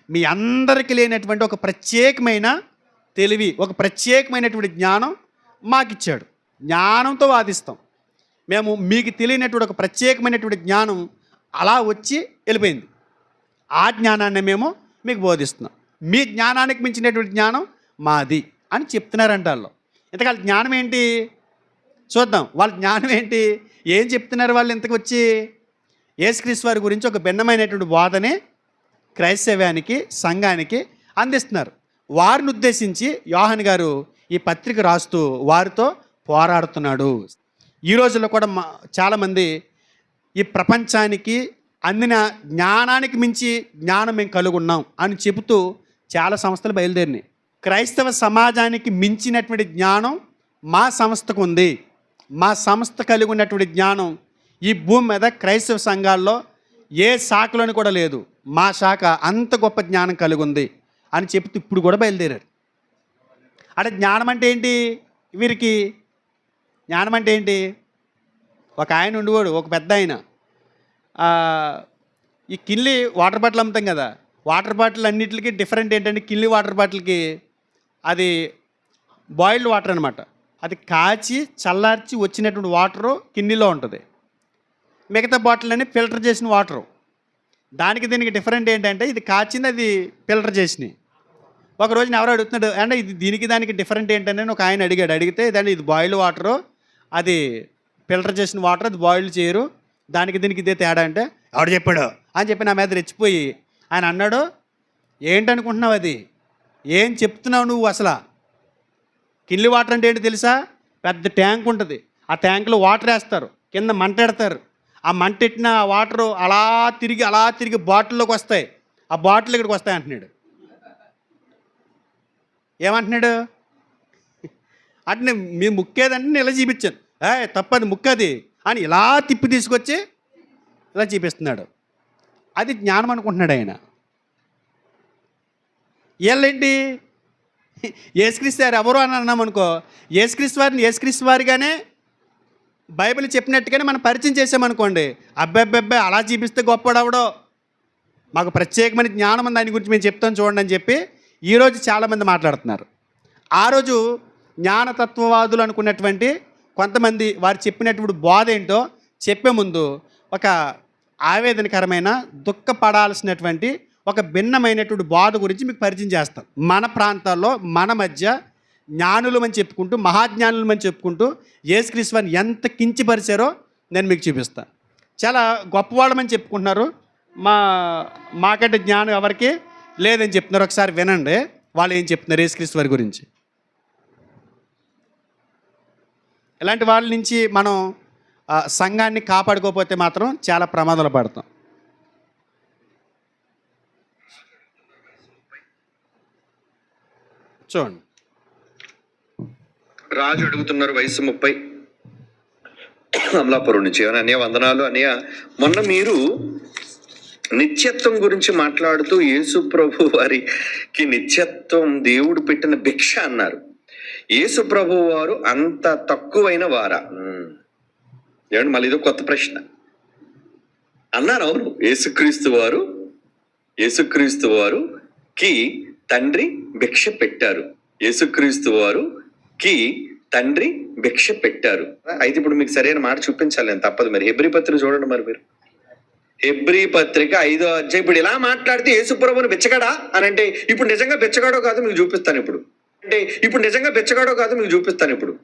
మీ అందరికీ లేనటువంటి ఒక ప్రత్యేకమైన తెలివి, ఒక ప్రత్యేకమైనటువంటి జ్ఞానం మాకిచ్చాడు. జ్ఞానంతో వాదిస్తాం. మేము మీకు తెలియనటువంటి ఒక ప్రత్యేకమైనటువంటి జ్ఞానం అలా వచ్చి వెళ్ళిపోయింది. ఆ జ్ఞానాన్ని మేము మీకు బోధిస్తున్నాం. మీ జ్ఞానానికి మించినటువంటి జ్ఞానం మాది అని చెప్తున్నారంట వాళ్ళు. ఇంతకాల జ్ఞానం ఏంటి చూద్దాం. వాళ్ళ జ్ఞానం ఏంటి, ఏం చెప్తున్నారు వాళ్ళు? ఇంతకు వచ్చి యేసుక్రీస్తు వారి గురించి ఒక భిన్నమైనటువంటి బోధనే క్రైస్తవానికి, సంఘానికి అందిస్తున్నారు. వారిని ఉద్దేశించి యోహాను గారు ఈ పత్రిక రాస్తూ వారితో పోరాడుతున్నాడు. ఈ రోజుల్లో కూడా చాలామంది ఈ ప్రపంచానికి అందిన జ్ఞానానికి మించి జ్ఞానం మేము కలిగి ఉన్నాం అని చెబుతూ చాలా సంస్థలు బయలుదేరినాయి. క్రైస్తవ సమాజానికి మించినటువంటి జ్ఞానం మా సంస్థకు ఉంది. మా సంస్థ కలిగి ఉన్నటువంటి జ్ఞానం ఈ భూమి మీద క్రైస్తవ సంఘాల్లో ఏ శాఖలోని కూడా లేదు. మా శాఖ అంత గొప్ప జ్ఞానం కలిగి ఉంది అని చెప్తూ ఇప్పుడు కూడా బయలుదేరారు. అంటే జ్ఞానం అంటే ఏంటి? వీరికి జ్ఞానం అంటే ఏంటి? ఒక ఆయన ఉండేవాడు, ఒక పెద్ద ఆయన. ఈ కిన్లీ వాటర్ బాటిల్ అమ్ముతాం కదా, వాటర్ బాటిల్ అన్నిటికీ డిఫరెంట్ ఏంటంటే, కిన్లీ వాటర్ బాటిల్కి అది బాయిల్డ్ వాటర్ అనమాట. అది కాచి చల్లార్చి వచ్చినటువంటి వాటరు కిన్నీలో ఉంటుంది. మిగతా బాటిల్ అన్నీ ఫిల్టర్ చేసిన వాటరు. దానికి దీనికి డిఫరెంట్ ఏంటంటే, ఇది కాచింది, అది ఫిల్టర్ చేసినాయి. ఒక రోజున ఎవరు అడుగుతున్నాడు అంటే, ఇది దీనికి దానికి డిఫరెంట్ ఏంటని ఒక ఆయన అడిగితే, ఇదండి ఇది బాయిల్డ్ వాటరు, అది ఫిల్టర్ చేసిన వాటర్, అది బాయిల్డ్ చేయరు, దానికి దీనికి ఇదే తేడా అంటే, ఎవడు చెప్పాడు అని చెప్పి నా మీద రెచ్చిపోయి ఆయన అన్నాడు, ఏంటనుకుంటున్నావు, అది ఏం చెప్తున్నావు నువ్వు? అసలు కిన్లీ వాటర్ అంటే ఏంటి తెలుసా? పెద్ద ట్యాంక్ ఉంటుంది. ఆ ట్యాంకులో వాటర్ వేస్తారు, కింద మంట ఎడతారు. ఆ మంట ఎట్టిన వాటరు అలా తిరిగి బాటిల్లోకి వస్తాయి. ఆ బాటిల్ ఇక్కడికి వస్తాయి అంటున్నాడు. ఏమంటున్నాడు అంటే, మీ ముక్కేదంటే నేను ఇలా చూపించాను, తప్పది ముక్కది అని ఇలా తిప్పి తీసుకొచ్చి ఇలా చూపిస్తున్నాడు. అది జ్ఞానం అనుకుంటున్నాడు ఆయన. వీళ్ళేంటి, యేసుక్రీస్తు వారు ఎవరు అని అన్నామనుకో, యేసుక్రీస్తు వారిని యేసుక్రీస్తు వారిగానే బైబిల్ చెప్పినట్టుగానే మనం పరిచయం చేసామనుకోండి, అబ్బాయి అలా చూపిస్తే గొప్పడవడో, మాకు ప్రత్యేకమైన జ్ఞానం ఉంది, దాని గురించి మేము చెప్తాం చూడండి అని చెప్పి ఈరోజు చాలామంది మాట్లాడుతున్నారు. ఆ రోజు జ్ఞానతత్వవాదులు అనుకున్నటువంటి కొంతమంది వారు చెప్పినటువంటి బోధ ఏంటో చెప్పే ముందు ఒక ఆవేదనకరమైన, దుఃఖపడాల్సినటువంటి ఒక భిన్నమైనటువంటి బోధ గురించి మీకు పరిచయం చేస్తాం. మన ప్రాంతాల్లో మన మధ్య జ్ఞానులమని చెప్పుకుంటూ, మహాజ్ఞానులమని చెప్పుకుంటూ యేసుక్రీస్తు వారిని ఎంత కించపరిచారో నేను మీకు చూపిస్తాను. చాలా గొప్పవాళ్ళమని చెప్పుకుంటున్నారు, మాకంటే జ్ఞానం ఎవరికి లేదని చెప్తున్నారు. ఒకసారి వినండి వాళ్ళు ఏం చెప్తున్నారు యేసుక్రీస్తు వారి గురించి. ఇలాంటి వాళ్ళ నుంచి మనం సంఘాన్ని కాపాడుకోకపోతే మాత్రం చాలా ప్రమాదాలు పడతాం. చూడండి. రాజు అడుగుతున్నారు, వయసు 30, అమలాపురం నుంచి. అన్నయ్య వందనాలు. అన్నయ్య, మొన్న మీరు నిత్యత్వం గురించి మాట్లాడుతూ యేసు ప్రభు వారికి నిత్యత్వం దేవుడు పెట్టిన భిక్ష అన్నారు. యేసు ప్రభు వారు అంత తక్కువైన వారా? ఏమండి, మళ్ళీ ఇదో కొత్త ప్రశ్న అన్నారు. అవును, యేసుక్రీస్తు వారుకి తండ్రి భిక్ష పెట్టారు. యేసుక్రీస్తు వారుకి తండ్రి భిక్ష పెట్టారు. అయితే ఇప్పుడు మీకు సరైన మాట చూపించాలి, నేను తప్పదు. మరి హెబ్రీ పత్రిక చూడండి. మరి మీరు హెబ్రీ పత్రిక 5వ అధ్యాయం. ఇప్పుడు ఇలా మాట్లాడితే యేసు ప్రభువుని బిచ్చగాడా అని అంటే, ఇప్పుడు నిజంగా బిచ్చగాడో కాదు మీకు చూపిస్తాను. ఇప్పుడు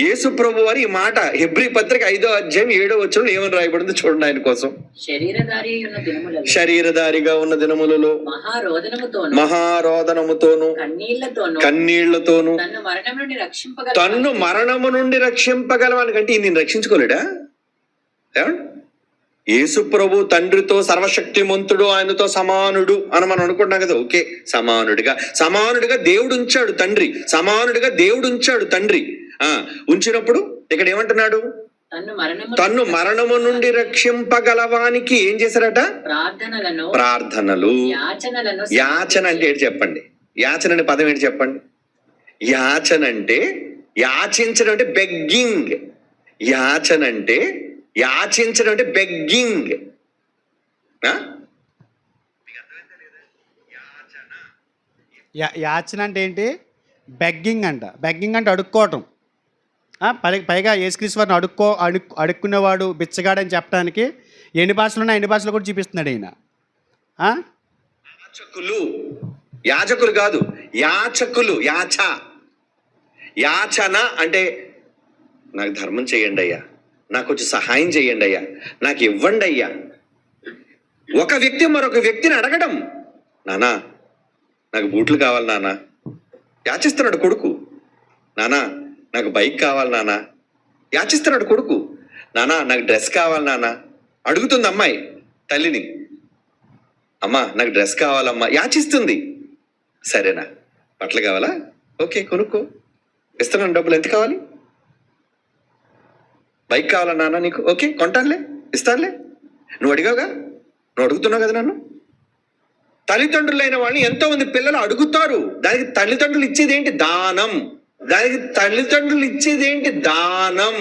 యేసు ప్రభు వారి ఈ మాట హెబ్రీ పత్రిక 5వ అధ్యాయం 7వ వచనంలో ఏమని రాయబడిందో చూడండి. ఆయన కోసం, శరీరధారిగా ఉన్న దినములలో మహారోదనముతోను కన్నీళ్లతోను తన్ను మరణము నుండి రక్షింపగలవానికంటే నేను రక్షించుకోలేడా? యేసు ప్రభు తండ్రితో సర్వశక్తిమంతుడు, ఆయనతో సమానుడు అని మనం అనుకుంటున్నాం కదా. ఓకే, సమానుడిగా దేవుడు ఉంచాడు తండ్రి. ఉంచినప్పుడు ఇక్కడ ఏమంటున్నాడు? తన్ను మరణము నుండి రక్షింపగలవానికి ఏం చేశారట? ప్రార్థనలు. యాచన అంటే ఏంటి చెప్పండి? యాచన అనే పదం ఏంటి చెప్పండి? యాచన అంటే, యాచించడం అంటే బెగ్గింగ్. యాచన అంటే, యాచించడం అంటే బెగ్గింగ్. యాచన అంటే ఏంటి? బెగ్గింగ్ అంట. బెగ్గింగ్ అంటే అడుక్కోవటం. పైగా యేసుక్రీస్తు వారిని అడుక్కునేవాడు బిచ్చగాడని చెప్పడానికి ఎన్ని భాషలు ఉన్నాయి అన్ని భాషలు కూడా చూపిస్తున్నాడు ఈయన. యాచకులు, యాజకులు కాదు, యాచకులు. యాచన అంటే నాకు ధర్మం చేయండి అయ్యా, నాకు కొంచెం సహాయం చేయండి అయ్యా, నాకు ఇవ్వండి అయ్యా. ఒక వ్యక్తి మరొక వ్యక్తిని అడగడం. నానా నాకు బూట్లు కావాలి నానా, యాచిస్తున్నాడు కొడుకు. నానా నాకు బైక్ కావాలి నానా, యాచిస్తున్నాడు కొడుకు. నానా నాకు డ్రెస్ కావాలి నానా, అడుగుతుంది అమ్మాయి తల్లిని. అమ్మా నాకు డ్రెస్ కావాలమ్మా, యాచిస్తుంది. సరేనా, బట్టలు కావాలా, ఓకే కొనుక్కో, ఇస్తున్నాను డబ్బులు, ఎంత కావాలి? బైక్ కావాలా నాన్న నీకు, ఓకే కొంటానులే, ఇస్తానులే, నువ్వు అడిగావుగా, నువ్వు అడుగుతున్నావు కదా నన్ను. తల్లిదండ్రులైన వాళ్ళని ఎంతో మంది పిల్లలు అడుగుతారు. దానికి తల్లిదండ్రులు ఇచ్చేది ఏంటి? దానం. దానికి తల్లిదండ్రులు ఇచ్చేది ఏంటి? దానం.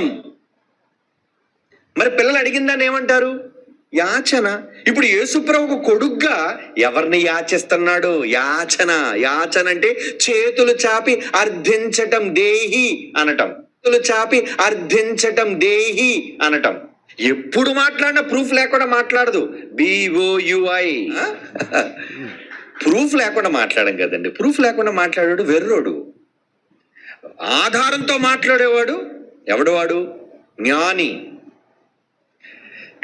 మరి పిల్లలు అడిగిన దాన్ని ఏమంటారు? యాచన. ఇప్పుడు యేసుప్రభువు కొడుగ్గా ఎవరిని యాచిస్తున్నాడు? యాచన. యాచన అంటే చేతులు చాపి అర్థించటం, దేహి అనటం. చేతులు చాపి అర్థించటం, దేహి అనటం. ఎప్పుడు మాట్లాడినా ప్రూఫ్ లేకుండా మాట్లాడదు. BOUI. ప్రూఫ్ లేకుండా మాట్లాడం కదండి. ప్రూఫ్ లేకుండా మాట్లాడాడు వెర్రోడు. ఆధారంతో మాట్లాడేవాడు ఎవడు? వాడు జ్ఞాని.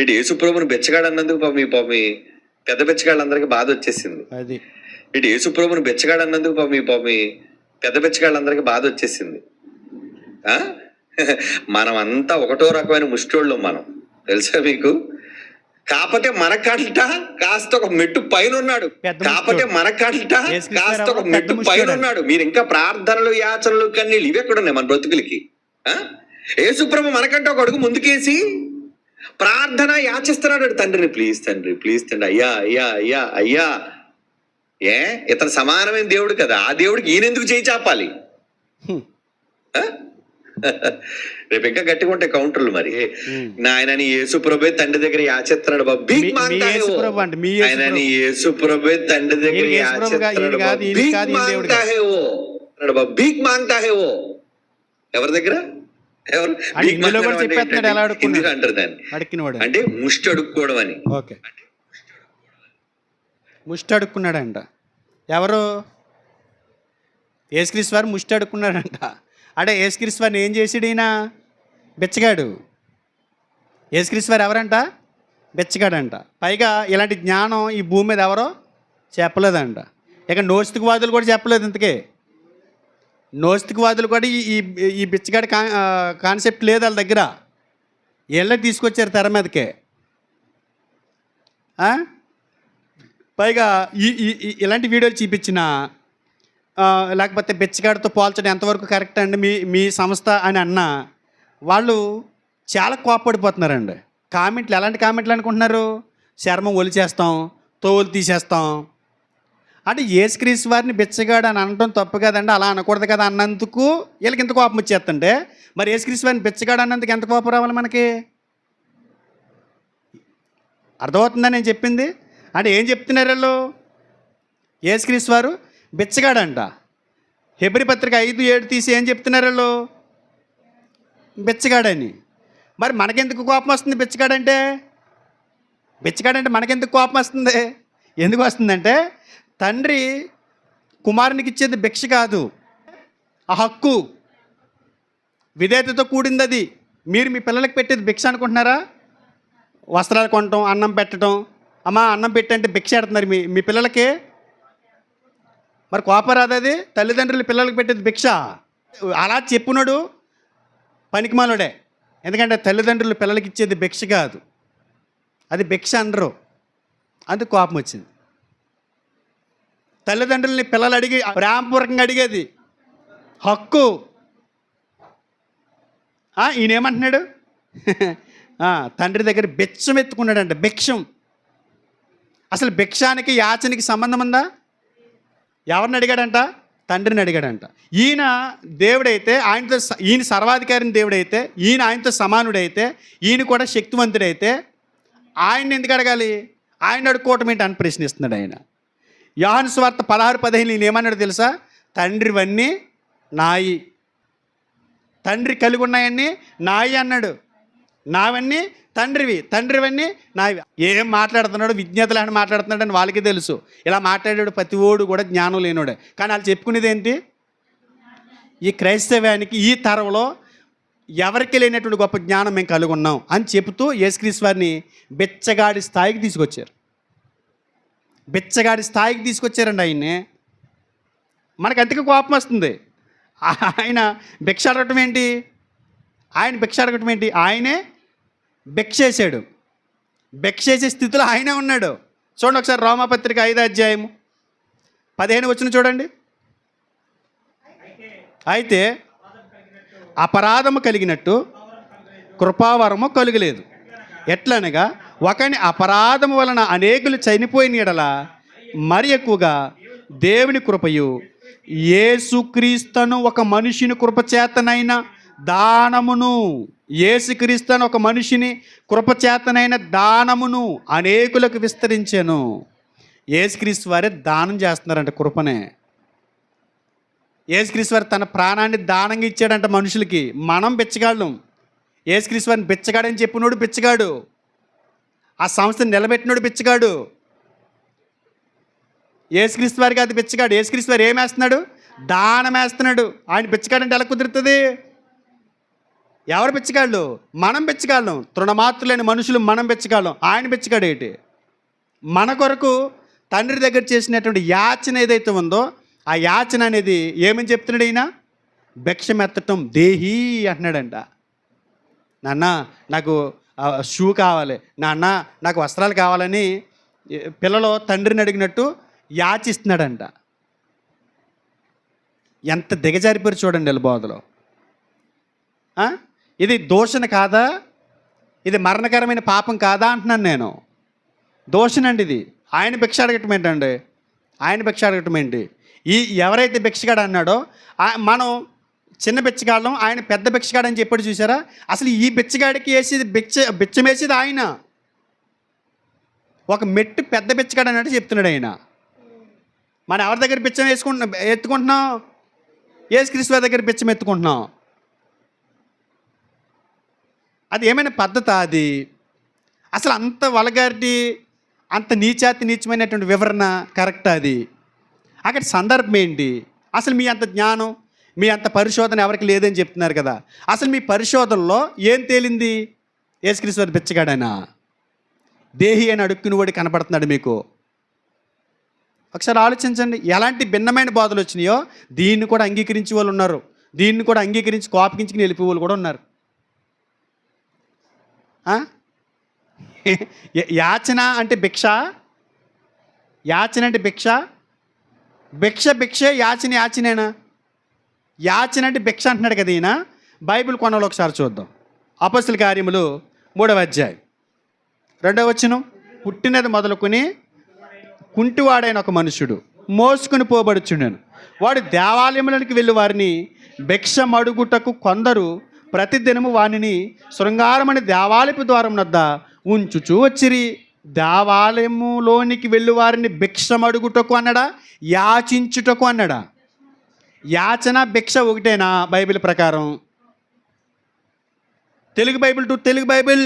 ఇటు యేసుప్రభుని బెచ్చగాడు అన్నందుకు పాపమి పెద్ద బెచ్చగాళ్ళందరికీ బాధ వచ్చేసింది. ఇటు యేసుప్రభుని బెచ్చగాడు అన్నందుకు పాపమి పెద్ద బెచ్చగాళ్ళందరికీ బాధ వచ్చేసింది. మనం అంతా ఒకటో రకమైన ముష్టోళ్ళు మనం, తెలుసా మీకు? కాకపోతే మనకంట కాస్త ఒక మెట్టు పైన ఉన్నాడు. కాకపోతే మనకంట కాస్త ఒక మెట్టు పైన ఉన్నాడు. మీరు ఇంకా ప్రార్థనలు, యాచనలు, కన్నీళ్ళు ఇవి ఎక్కడ ఉన్నాయి మన బ్రతుకులకి? యేసుప్రభు మనకంటే ఒక అడుగు ముందుకేసి ప్రార్థన యాచిస్తున్నాడు. తండ్రిని, ప్లీజ్ తండ్రి, ప్లీజ్ తండ్రి, అయ్యా అయ్యా అయ్యా అయ్యా. ఇతను సమానమైన దేవుడు కదా, ఆ దేవుడికి ఈయనెందుకు చేయి చాపాలి? రేపు ఇంకా గట్టిగా ఉంటాయి కౌంటర్లు. మరి నాయనని యేసుప్రభే తండ్రి దగ్గర యాచిస్తున్నాడు బాబు. భీక్ మాంగ్తా హై వో. ఆయనని యేసుప్రభే తండ్రి దగ్గర యాచిస్తున్నాడు బాబు. భీక్ మాంగ్తా హై వో. భీక్ మాంగ్తా హై వో. ఎవరి దగ్గర? ఎవరు అంటారు దాన్ని? అంటే ముష్టి అడుక్కోవడం అని. ముష్టి అడుక్కున్నాడంట. ఎవరు? యేసుక్రీస్తు వారు ముష్టి అడుక్కున్నాడంట. అంటే యేసుక్రీస్తు వారిని ఏం చేసాడు ఈయన? బెచ్చగాడు. యేసుక్రీస్తు వారు ఎవరంట? బెచ్చగాడంట. పైగా ఇలాంటి జ్ఞానం ఈ భూమి మీద ఎవరో చెప్పలేదంట. ఇక నోస్తికవాదులు కూడా చెప్పలేదు. ఇంతకే నోస్తికవాదులు కూడా ఈ బిచ్చగాడి కాన్సెప్ట్ లేదు వాళ్ళ దగ్గర. వీళ్ళకి తీసుకొచ్చారు తెర మీదకే. పైగా ఇలాంటి వీడియోలు చూపించిన, లేకపోతే బిచ్చగాడితో పోల్చడం ఎంతవరకు కరెక్ట్ అండి మీ సంస్థ అని అన్నా వాళ్ళు చాలా కోప్పడిపోతున్నారండి. కామెంట్లు ఎలాంటి కామెంట్లు అనుకుంటున్నారు? చర్మం ఒలిచేస్తాం, తోలు తీసేస్తాం. అంటే యేసుక్రీస్తు వారిని బిచ్చగాడు అని అనటం తప్పు కదండి, అలా అనకూడదు కదా అన్నందుకు వీళ్ళకి ఎంత కోపం వచ్చేస్తుంటే, మరి యేసుక్రీస్తు వారిని బిచ్చగాడు అన్నందుకు ఎంత కోపం రావాలి మనకి? అర్థమవుతుందా నేను చెప్పింది? అంటే ఏం చెప్తున్నారు వీళ్ళు? యేసుక్రీస్తు వారు బిచ్చగాడంట. హెబ్రీ పత్రిక 5:7 తీసి ఏం చెప్తున్నారు వీళ్ళు? బిచ్చగాడని. మరి మనకెందుకు కోపం వస్తుంది బిచ్చగాడంటే? బిచ్చగాడంటే మనకెందుకు కోపం వస్తుంది? ఎందుకు వస్తుందంటే, తండ్రి కుమారునికి ఇచ్చేది భిక్ష కాదు, ఆ హక్కు, విధేయతతో కూడింది అది. మీరు మీ పిల్లలకి పెట్టేది భిక్ష అనుకుంటున్నారా? వస్త్రాలు కొనటం, అన్నం పెట్టడం. అమ్మా అన్నం పెట్టంటే భిక్ష పెడుతున్నారు మీ పిల్లలకి. మరి కోపం రాదు అది? తల్లిదండ్రులు పిల్లలకి పెట్టేది భిక్ష. అలా చెప్పున్నాడు పనికిమాలుడే. ఎందుకంటే తల్లిదండ్రులు పిల్లలకి ఇచ్చేది భిక్ష కాదు, అది భిక్ష అనరు. అందుకు కోపం వచ్చింది. తల్లిదండ్రులని పిల్లలు అడిగి ప్రేమపూర్వకంగా అడిగేది హక్కు. ఈయనేమంటున్నాడు? తండ్రి దగ్గర భిక్షం ఎత్తుకున్నాడంట. భిక్షం. అసలు భిక్షానికి యాచనకి సంబంధం ఉందా? ఎవరిని అడిగాడంట? తండ్రిని అడిగాడంట. ఈయన దేవుడైతే, ఆయనతో ఈయన సర్వాధికారిని దేవుడైతే, ఈయన ఆయనతో సమానుడైతే, ఈయన కూడా శక్తివంతుడైతే ఆయన్ని ఎందుకు అడగాలి? ఆయన అడుక్కోవటం ఏంటి అని ప్రశ్నిస్తున్నాడు ఆయన. యోహాను సువార్త 16:15 ఈయన ఏమన్నాడు తెలుసా? తండ్రివన్నీ నాయి, తండ్రి కలిగి ఉన్నాయన్నీ నాయి అన్నాడు. నావన్నీ తండ్రివి, తండ్రివన్నీ నావి. ఏం మాట్లాడుతున్నాడు? విజ్ఞతలు మాట్లాడుతున్నాడు అని వాళ్ళకి తెలుసు. ఇలా మాట్లాడాడు ప్రతి ఓడు కూడా జ్ఞానం లేనోడే. కానీ వాళ్ళు చెప్పుకునేది ఏంటి? ఈ క్రైస్తవ్యానికి ఈ తరంలో ఎవరికి లేనటువంటి గొప్ప జ్ఞానం మేము కలిగి ఉన్నాం అని చెబుతూ యేసుక్రీస్తు వారిని బిచ్చగాడి స్థాయికి తీసుకొచ్చారు. బిచ్చగాడి స్థాయికి తీసుకొచ్చారండి ఆయన్ని. మనకు అంతగా కోపం వస్తుంది. ఆయన భిక్ష అడగటం ఏంటి? ఆయనే భిక్ష చేశాడు. భిక్ష చేసే స్థితిలో ఆయనే ఉన్నాడు. చూడండి ఒకసారి రోమాపత్రిక 5:15 చూడండి. అయితే అపరాధము కలిగినట్టు కృపావరము కలుగలేదు. ఎట్లనగా ఒకని అపరాధము వలన అనేకులు చనిపోయిన యెడల మరి ఎక్కువగా దేవుని కృపయు యేసుక్రీస్తును ఒక మనిషిని కృపచేతనైన దానమును, యేసుక్రీస్తును ఒక మనిషిని కృపచేతనైన దానమును అనేకులకు విస్తరించాను. యేసుక్రీస్తు వారే దానం చేస్తున్నారంట కృపనే. యేసుక్రీస్తు వారు తన ప్రాణాన్ని దానంగా ఇచ్చాడంట మనుషులకి. మనం బిచ్చగాళ్ళం. యేసుక్రీస్తు వారిని బిచ్చగాడని చెప్పినోడు బిచ్చగాడు. ఆ సంస్థను నిలబెట్టినోడు బిచ్చగాడు. యేసుక్రీస్తు వారికి అది బిచ్చగాడు. యేసుక్రీస్తు వారు ఏమేస్తున్నాడు? దానం వేస్తున్నాడు. ఆయన బిచ్చగాడంటే ఎలా కుదురుతుంది? ఎవరు బిచ్చగాళ్ళు? మనం బిచ్చగాళ్ళం. తృణమాత్రులైన మనుషులు మనం బిచ్చగాళ్ళం. ఆయన బిచ్చగాడు ఏంటి? మన కొరకు తండ్రి దగ్గర చేసినటువంటి యాచన ఏదైతే ఉందో ఆ యాచన అనేది ఏమని చెప్తున్నాడు ఈయన? భిక్షమెత్తటం. దేహి అంటున్నాడంట. నాన్న నాకు షూ కావాలి, నాన్న నాకు వస్త్రాలు కావాలని పిల్లలు తండ్రిని అడిగినట్టు యాచిస్తున్నాడంట. ఎంత దిగజారిపోయారు చూడండి వీళ్ళ బోధలో. ఇది దోషణ కాదా? ఇది మరణకరమైన పాపం కాదా అంటున్నాను నేను. దోషణండి ఇది. ఆయన భిక్ష అడగటం ఏంటండి? ఈ ఎవరైతే భిక్షగాడు అన్నాడో మనం చిన్న బిచ్చగాళ్ళం, ఆయన పెద్ద బిచ్చగాడు అని చెప్పాడు చూసారా? అసలు ఈ బిచ్చగాడికి వేసేది బిచ్చం వేసేది ఆయన. ఒక మెట్టు పెద్ద బిచ్చగాడు అన్నట్టు చెప్తున్నాడు ఆయన. మనం ఎవరి దగ్గర బిచ్చం ఎత్తుకుంటున్నాం? యేసుక్రీస్తు వారి దగ్గర బిచ్చం ఎత్తుకుంటున్నాం. అది ఏమైనా పద్ధత? అది అసలు అంత వల్గారిటీ, అంత నీచమైనటువంటి వివరణ కరెక్టా? అది అక్కడ సందర్భం ఏంటి? అసలు మీ అంత జ్ఞానం, మీ అంత పరిశోధన ఎవరికి లేదని చెప్తున్నారు కదా. అసలు మీ పరిశోధనలో ఏం తేలింది? యేసుక్రీస్తు వారు బిచ్చగాడైనా, దేహి అని అడుక్కుని వాడు కనపడుతున్నాడు మీకు. ఒకసారి ఆలోచించండి. ఎలాంటి భిన్నమైన బోధలు వచ్చినాయో దీన్ని కూడా అంగీకరించే వాళ్ళు ఉన్నారు. దీన్ని కూడా అంగీకరించి కోపగించుకుని వెళ్ళిపోయే వాళ్ళు కూడా ఉన్నారు. యాచన అంటే భిక్ష, భిక్షే, యాచనేనా? యాచన అంటే భిక్ష అంటున్నాడు కదా ఈయన. బైబిల్ కొనలో ఒకసారి చూద్దాం. అపొస్తలుల కార్యములు 3:2 పుట్టినది మొదలుకొని కుంటివాడైన ఒక మనుషుడు మోసుకుని పోబడుచుండెను. వాడు దేవాలయములకు వెళ్ళి వారిని భిక్షమడుగుటకు కొందరు ప్రతిదినము వానిని శృంగారమని దేవాలయపు ద్వారం వద్ద ఉంచుచూ వచ్చిరి. దేవాలయములోనికి వెళ్ళి వారిని భిక్షమడుగుటకు అన్నాడా? యాచించుటకు అన్నాడా? యాచన భిక్ష ఒకటేనా బైబిల్ ప్రకారం? Telugu Bible to Telugu Bible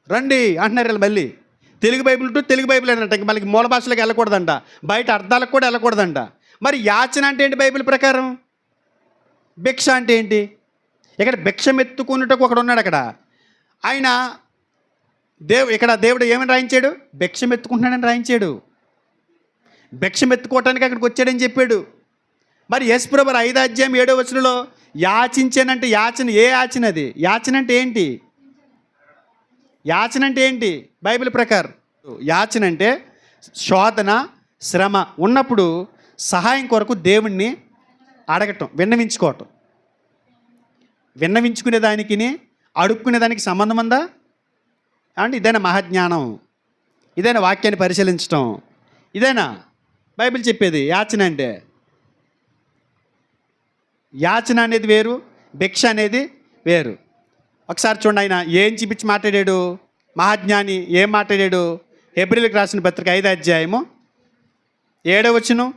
రండి అంటున్నారు వీళ్ళు. మళ్ళీ Telugu Bible to Telugu Bible అన్నట్టు ఇంక మనకి మూల భాషలోకి వెళ్ళకూడదంట, బయట అర్థాలకు కూడా వెళ్ళకూడదంట. మరి యాచన అంటే ఏంటి బైబిల్ ప్రకారం? భిక్ష అంటే ఏంటి? ఇక్కడ భిక్షం ఎత్తుకున్నట్టుకు ఒకడు ఉన్నాడు. అక్కడ ఆయన ఇక్కడ దేవుడు ఏమని రాయించాడు? భిక్షం ఎత్తుకుంటున్నాడని రాయించాడు. భిక్షం ఎత్తుకోవటానికి అక్కడికి వచ్చాడని చెప్పాడు. మరి యేసుప్రభు 5:7 యాచించానంటే యాచన ఏ యాచన? అది యాచన అంటే ఏంటి బైబిల్ ప్రకారం? యాచన అంటే శోధన, శ్రమ ఉన్నప్పుడు సహాయం కొరకు దేవుణ్ణి అడగటం, విన్నవించుకోవటం. విన్నవించుకునే దానికి అడుక్కునే దానికి సంబంధం ఉందా? అంటే ఇదేనా మహాజ్ఞానం? ఇదేనా వాక్యాన్ని పరిశీలించటం? ఇదేనా బైబిల్ చెప్పేది? యాచన అంటే, యాచన అనేది వేరు, భిక్ష అనేది వేరు. ఒకసారి చూడండి, ఆయన ఏం చూపించి మాట్లాడాడు? మహాజ్ఞాని ఏం మాట్లాడాడు? హెబ్రీయులకు రాసిన పత్రిక 5వ అధ్యాయము 7వ వచనం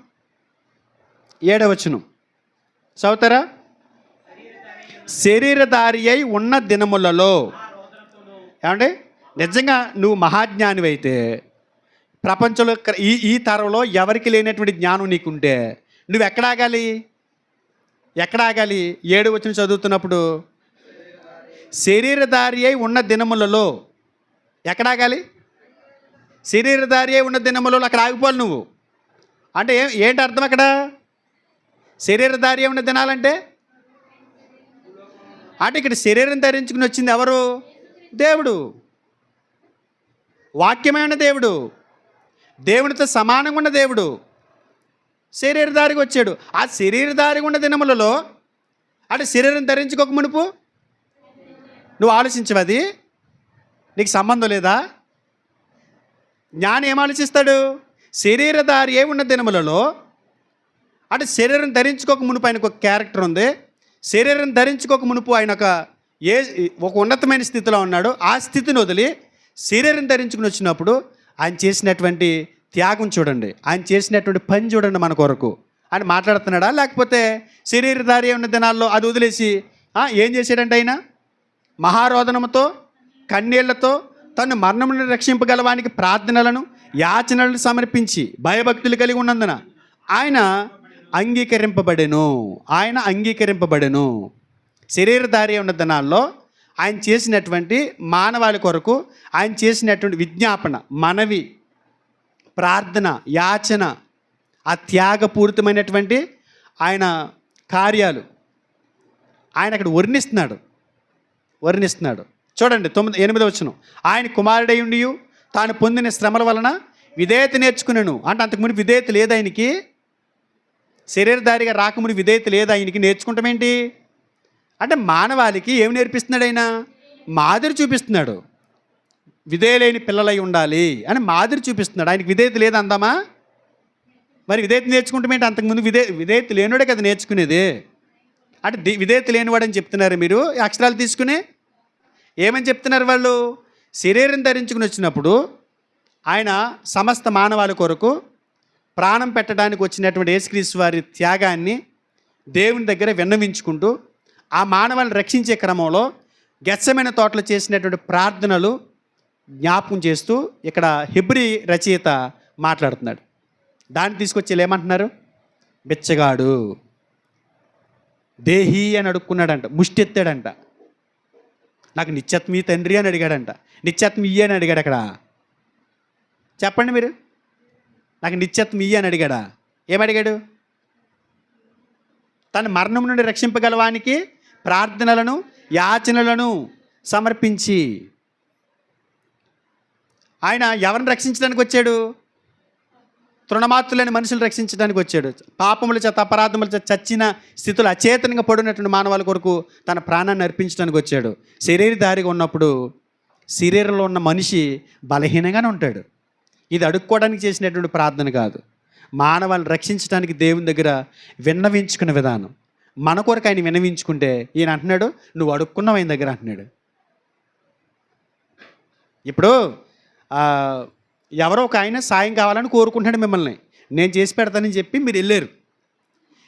చదువుతారా? శరీరధారి అయి ఉన్న దినములలో, ఏమంటే నిజంగా నువ్వు మహాజ్ఞానివి అయితే, ప్రపంచంలో ఈ తరంలో ఎవరికి లేనటువంటి జ్ఞానం నీకుంటే నువ్వు ఎక్కడ ఆగాలి? 7వ వచనం చదువుతున్నప్పుడు, శరీరధారి అయి ఉన్న దినములలో ఎక్కడ ఆగాలి? శరీరధారి అయి ఉన్న దినములలో అక్కడ ఆగిపోవాలి నువ్వు. అంటే ఏంటి అర్థం అక్కడ? శరీరధారి అయి ఉన్న దినాలంటే ఇక్కడ శరీరం ధరించుకుని వచ్చింది ఎవరు? దేవుడు. వాక్యమైన దేవుడు, దేవునితో సమానంగా ఉన్న దేవుడు శరీరధారికి వచ్చాడు. ఆ శరీరధారిగా ఉన్న దినములలో శరీరం ధరించుకోక మునుపు నువ్వు ఆలోచించవు, అది నీకు సంబంధం లేదా? జ్ఞాని ఏం ఆలోచిస్తాడు? శరీరధారి ఏ ఉన్న దినములలో శరీరం ధరించుకోక మునుపు ఆయనకు ఒక క్యారెక్టర్ ఉంది. శరీరం ధరించుకోక మునుపు ఆయన ఒక ఉన్నతమైన స్థితిలో ఉన్నాడు. ఆ స్థితిని వదిలి శరీరం ధరించుకుని వచ్చినప్పుడు ఆయన చేసినటువంటి త్యాగం చూడండి, ఆయన చేసినటువంటి పని చూడండి మన కొరకు. ఆయన మాట్లాడుతున్నాడా? లేకపోతే శరీరధారి ఉన్న దినాల్లో అది వదిలేసి ఏం చేశాడంటే ఆయన మహారోదనముతో కన్నీళ్లతో తను మరణం నుండి రక్షింపగలవానికి ప్రార్థనలను యాచనలను సమర్పించి భయభక్తులు కలిగి ఉన్నందున ఆయన అంగీకరింపబడెను. శరీరధారి ఉన్న దినాల్లో ఆయన చేసినటువంటి మానవాళి కొరకు ఆయన చేసినటువంటి విజ్ఞాపన, మనవి, ప్రార్థన, యాచన, ఆ త్యాగపూరితమైనటువంటి ఆయన కార్యాలు ఆయన అక్కడ వర్ణిస్తున్నాడు. చూడండి 8వ వచనం, ఆయన కుమారుడై ఉండి తాను పొందిన శ్రమల వలన విధేయత నేర్చుకున్నాను. అంటే అంతకుముందు విధేయత లేదు ఆయనకి. శరీరధారిగా రాకముందు విధేయత లేదు ఆయనకి. నేర్చుకుంటాం ఏంటి అంటే మానవాళికి ఏమి నేర్పిస్తున్నాడు? ఆయన మాదిరి చూపిస్తున్నాడు. విధేయులైన పిల్లలై ఉండాలి అని మాదిరి చూపిస్తున్నాడు. ఆయనకి విధేయత లేదు అందామా? మరి విధేయత నేర్చుకుంటాం ఏంటి? అంతకుముందు విధేయత లేనివాడే కదా నేర్చుకునేది. అంటే విధేయత లేనివాడని చెప్తున్నారు మీరు అక్షరాలు తీసుకుని. ఏమని చెప్తున్నారు వాళ్ళు? శరీరం ధరించుకుని వచ్చినప్పుడు ఆయన సమస్త మానవాళి కొరకు ప్రాణం పెట్టడానికి వచ్చినటువంటి యేసుక్రీస్తు వారి త్యాగాన్ని దేవుని దగ్గర విన్నవించుకుంటూ ఆ మానవాళిని రక్షించే క్రమంలో గెత్సెమనే తోటలో చేసినటువంటి ప్రార్థనలు జ్ఞాపకం చేస్తూ ఇక్కడ హెబ్రీ రచయిత మాట్లాడుతున్నాడు. దాన్ని తీసుకొచ్చి ఏమంటున్నారు? బిచ్చగాడు, దేహి అని అడుక్కున్నాడంట, ముష్టి ఎత్తాడంట. నాకు నిత్యత్వం ఈ తండ్రి అని అడిగాడంట. నిత్యత్వం ఇయ్యి అని అడిగాడు అక్కడ. చెప్పండి మీరు, నాకు నిత్యత్వం ఇయ్యి అని అడిగాడా? ఏమడిగాడు? తన మరణం నుండి రక్షింపగలవానికి ప్రార్థనలను యాచనలను సమర్పించి. ఆయన ఎవరిని రక్షించడానికి వచ్చాడు? తృణమాత్రులైన మనుషులు రక్షించడానికి వచ్చాడు. పాపముల చేత అపరాధముల చేత చచ్చిన స్థితిలో అచేతనంగా పడినటువంటి మానవాళి కొరకు తన ప్రాణాన్ని అర్పించడానికి వచ్చాడు. శరీరధారిగా ఉన్నప్పుడు శరీరంలో ఉన్న మనిషి బలహీనంగానే ఉంటాడు. ఇది అడుక్కోవడానికి చేసినటువంటి ప్రార్థన కాదు, మానవాళ్ళని రక్షించడానికి దేవుని దగ్గర విన్నవించుకునే విధానం. మన కొరకు ఆయన విన్నవించుకుంటే ఈయన అంటున్నాడు, నువ్వు అడుక్కున్నావు ఆయన దగ్గర అంటున్నాడు. ఇప్పుడు ఎవరో ఒక ఆయన సాయం కావాలని కోరుకుంటాడు మిమ్మల్ని, నేను చేసి పెడతానని చెప్పి మీరు వెళ్ళారు.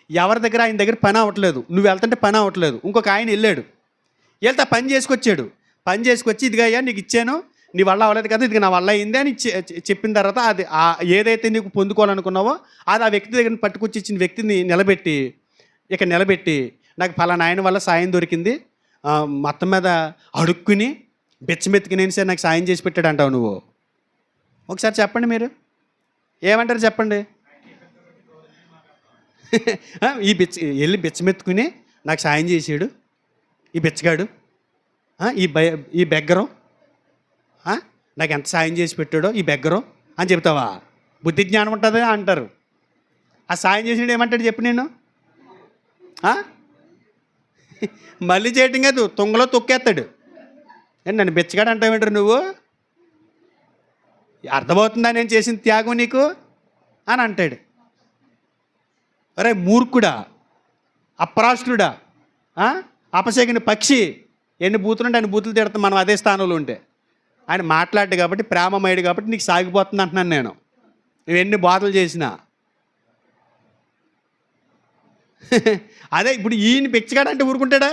ఎవరి దగ్గర ఆయన దగ్గర పని అవ్వట్లేదు, నువ్వు వెళ్తుంటే పని అవ్వట్లేదు. ఇంకొక ఆయన వెళ్ళాడు, వెళ్తే పని చేసుకొచ్చాడు. పని చేసుకొచ్చి ఇదిగా అయ్యా నీకు ఇచ్చాను, నీ వల్ల అవ్వలేదు కదా, ఇది నా వల్ల అయింది అని చెప్పిన తర్వాత అది ఏదైతే నీకు పొందుకోవాలనుకున్నావో అది ఆ వ్యక్తి దగ్గర పట్టుకొచ్చి ఇచ్చిన వ్యక్తిని నిలబెట్టి నాకు ఫలానా ఆయన వల్ల సాయం దొరికింది, మొత్తం మీద అడుక్కుని బెచ్చమెత్తికి నేను సరే నాకు సాయం చేసి పెట్టాడు అంటావు నువ్వు. ఒకసారి చెప్పండి, మీరు ఏమంటారు చెప్పండి? వెళ్ళి బెచ్చమెత్తుకుని నాకు సాయం చేసాడు ఈ బెచ్చగాడు, ఈ బెగ్గరం, నాకు ఎంత సాయం చేసి పెట్టాడో ఈ బెగ్గరం అని చెప్తావా? బుద్ధి జ్ఞానం ఉంటుంది అంటారు. ఆ సాయం చేసినాడు ఏమంటాడు చెప్పు నేను? మళ్ళీ చేయటం కాదు, తుంగలో తొక్కేస్తాడు. నన్ను బిచ్చగాడు అంటావేంటారు నువ్వు? అర్థమవుతుందా నేను చేసిన త్యాగం నీకు అని అంటాడు. అరే మూర్ఖుడా, అప్రాష్టుడా, అపశగిన పక్షి, ఎన్ని బూతులుంటే అన్ని బూతులు తిడతాం మనం అదే స్థానంలో ఉంటే. ఆయన మాట్లాడు కాబట్టి, ప్రేమమయుడు కాబట్టి నీకు సాగిపోతుంది అంటున్నాను నేను. నువ్వు ఎన్ని బాధలు చేసినా. అదే ఇప్పుడు ఈయన బిచ్చగాడు అంటే ఊరుకుంటాడా?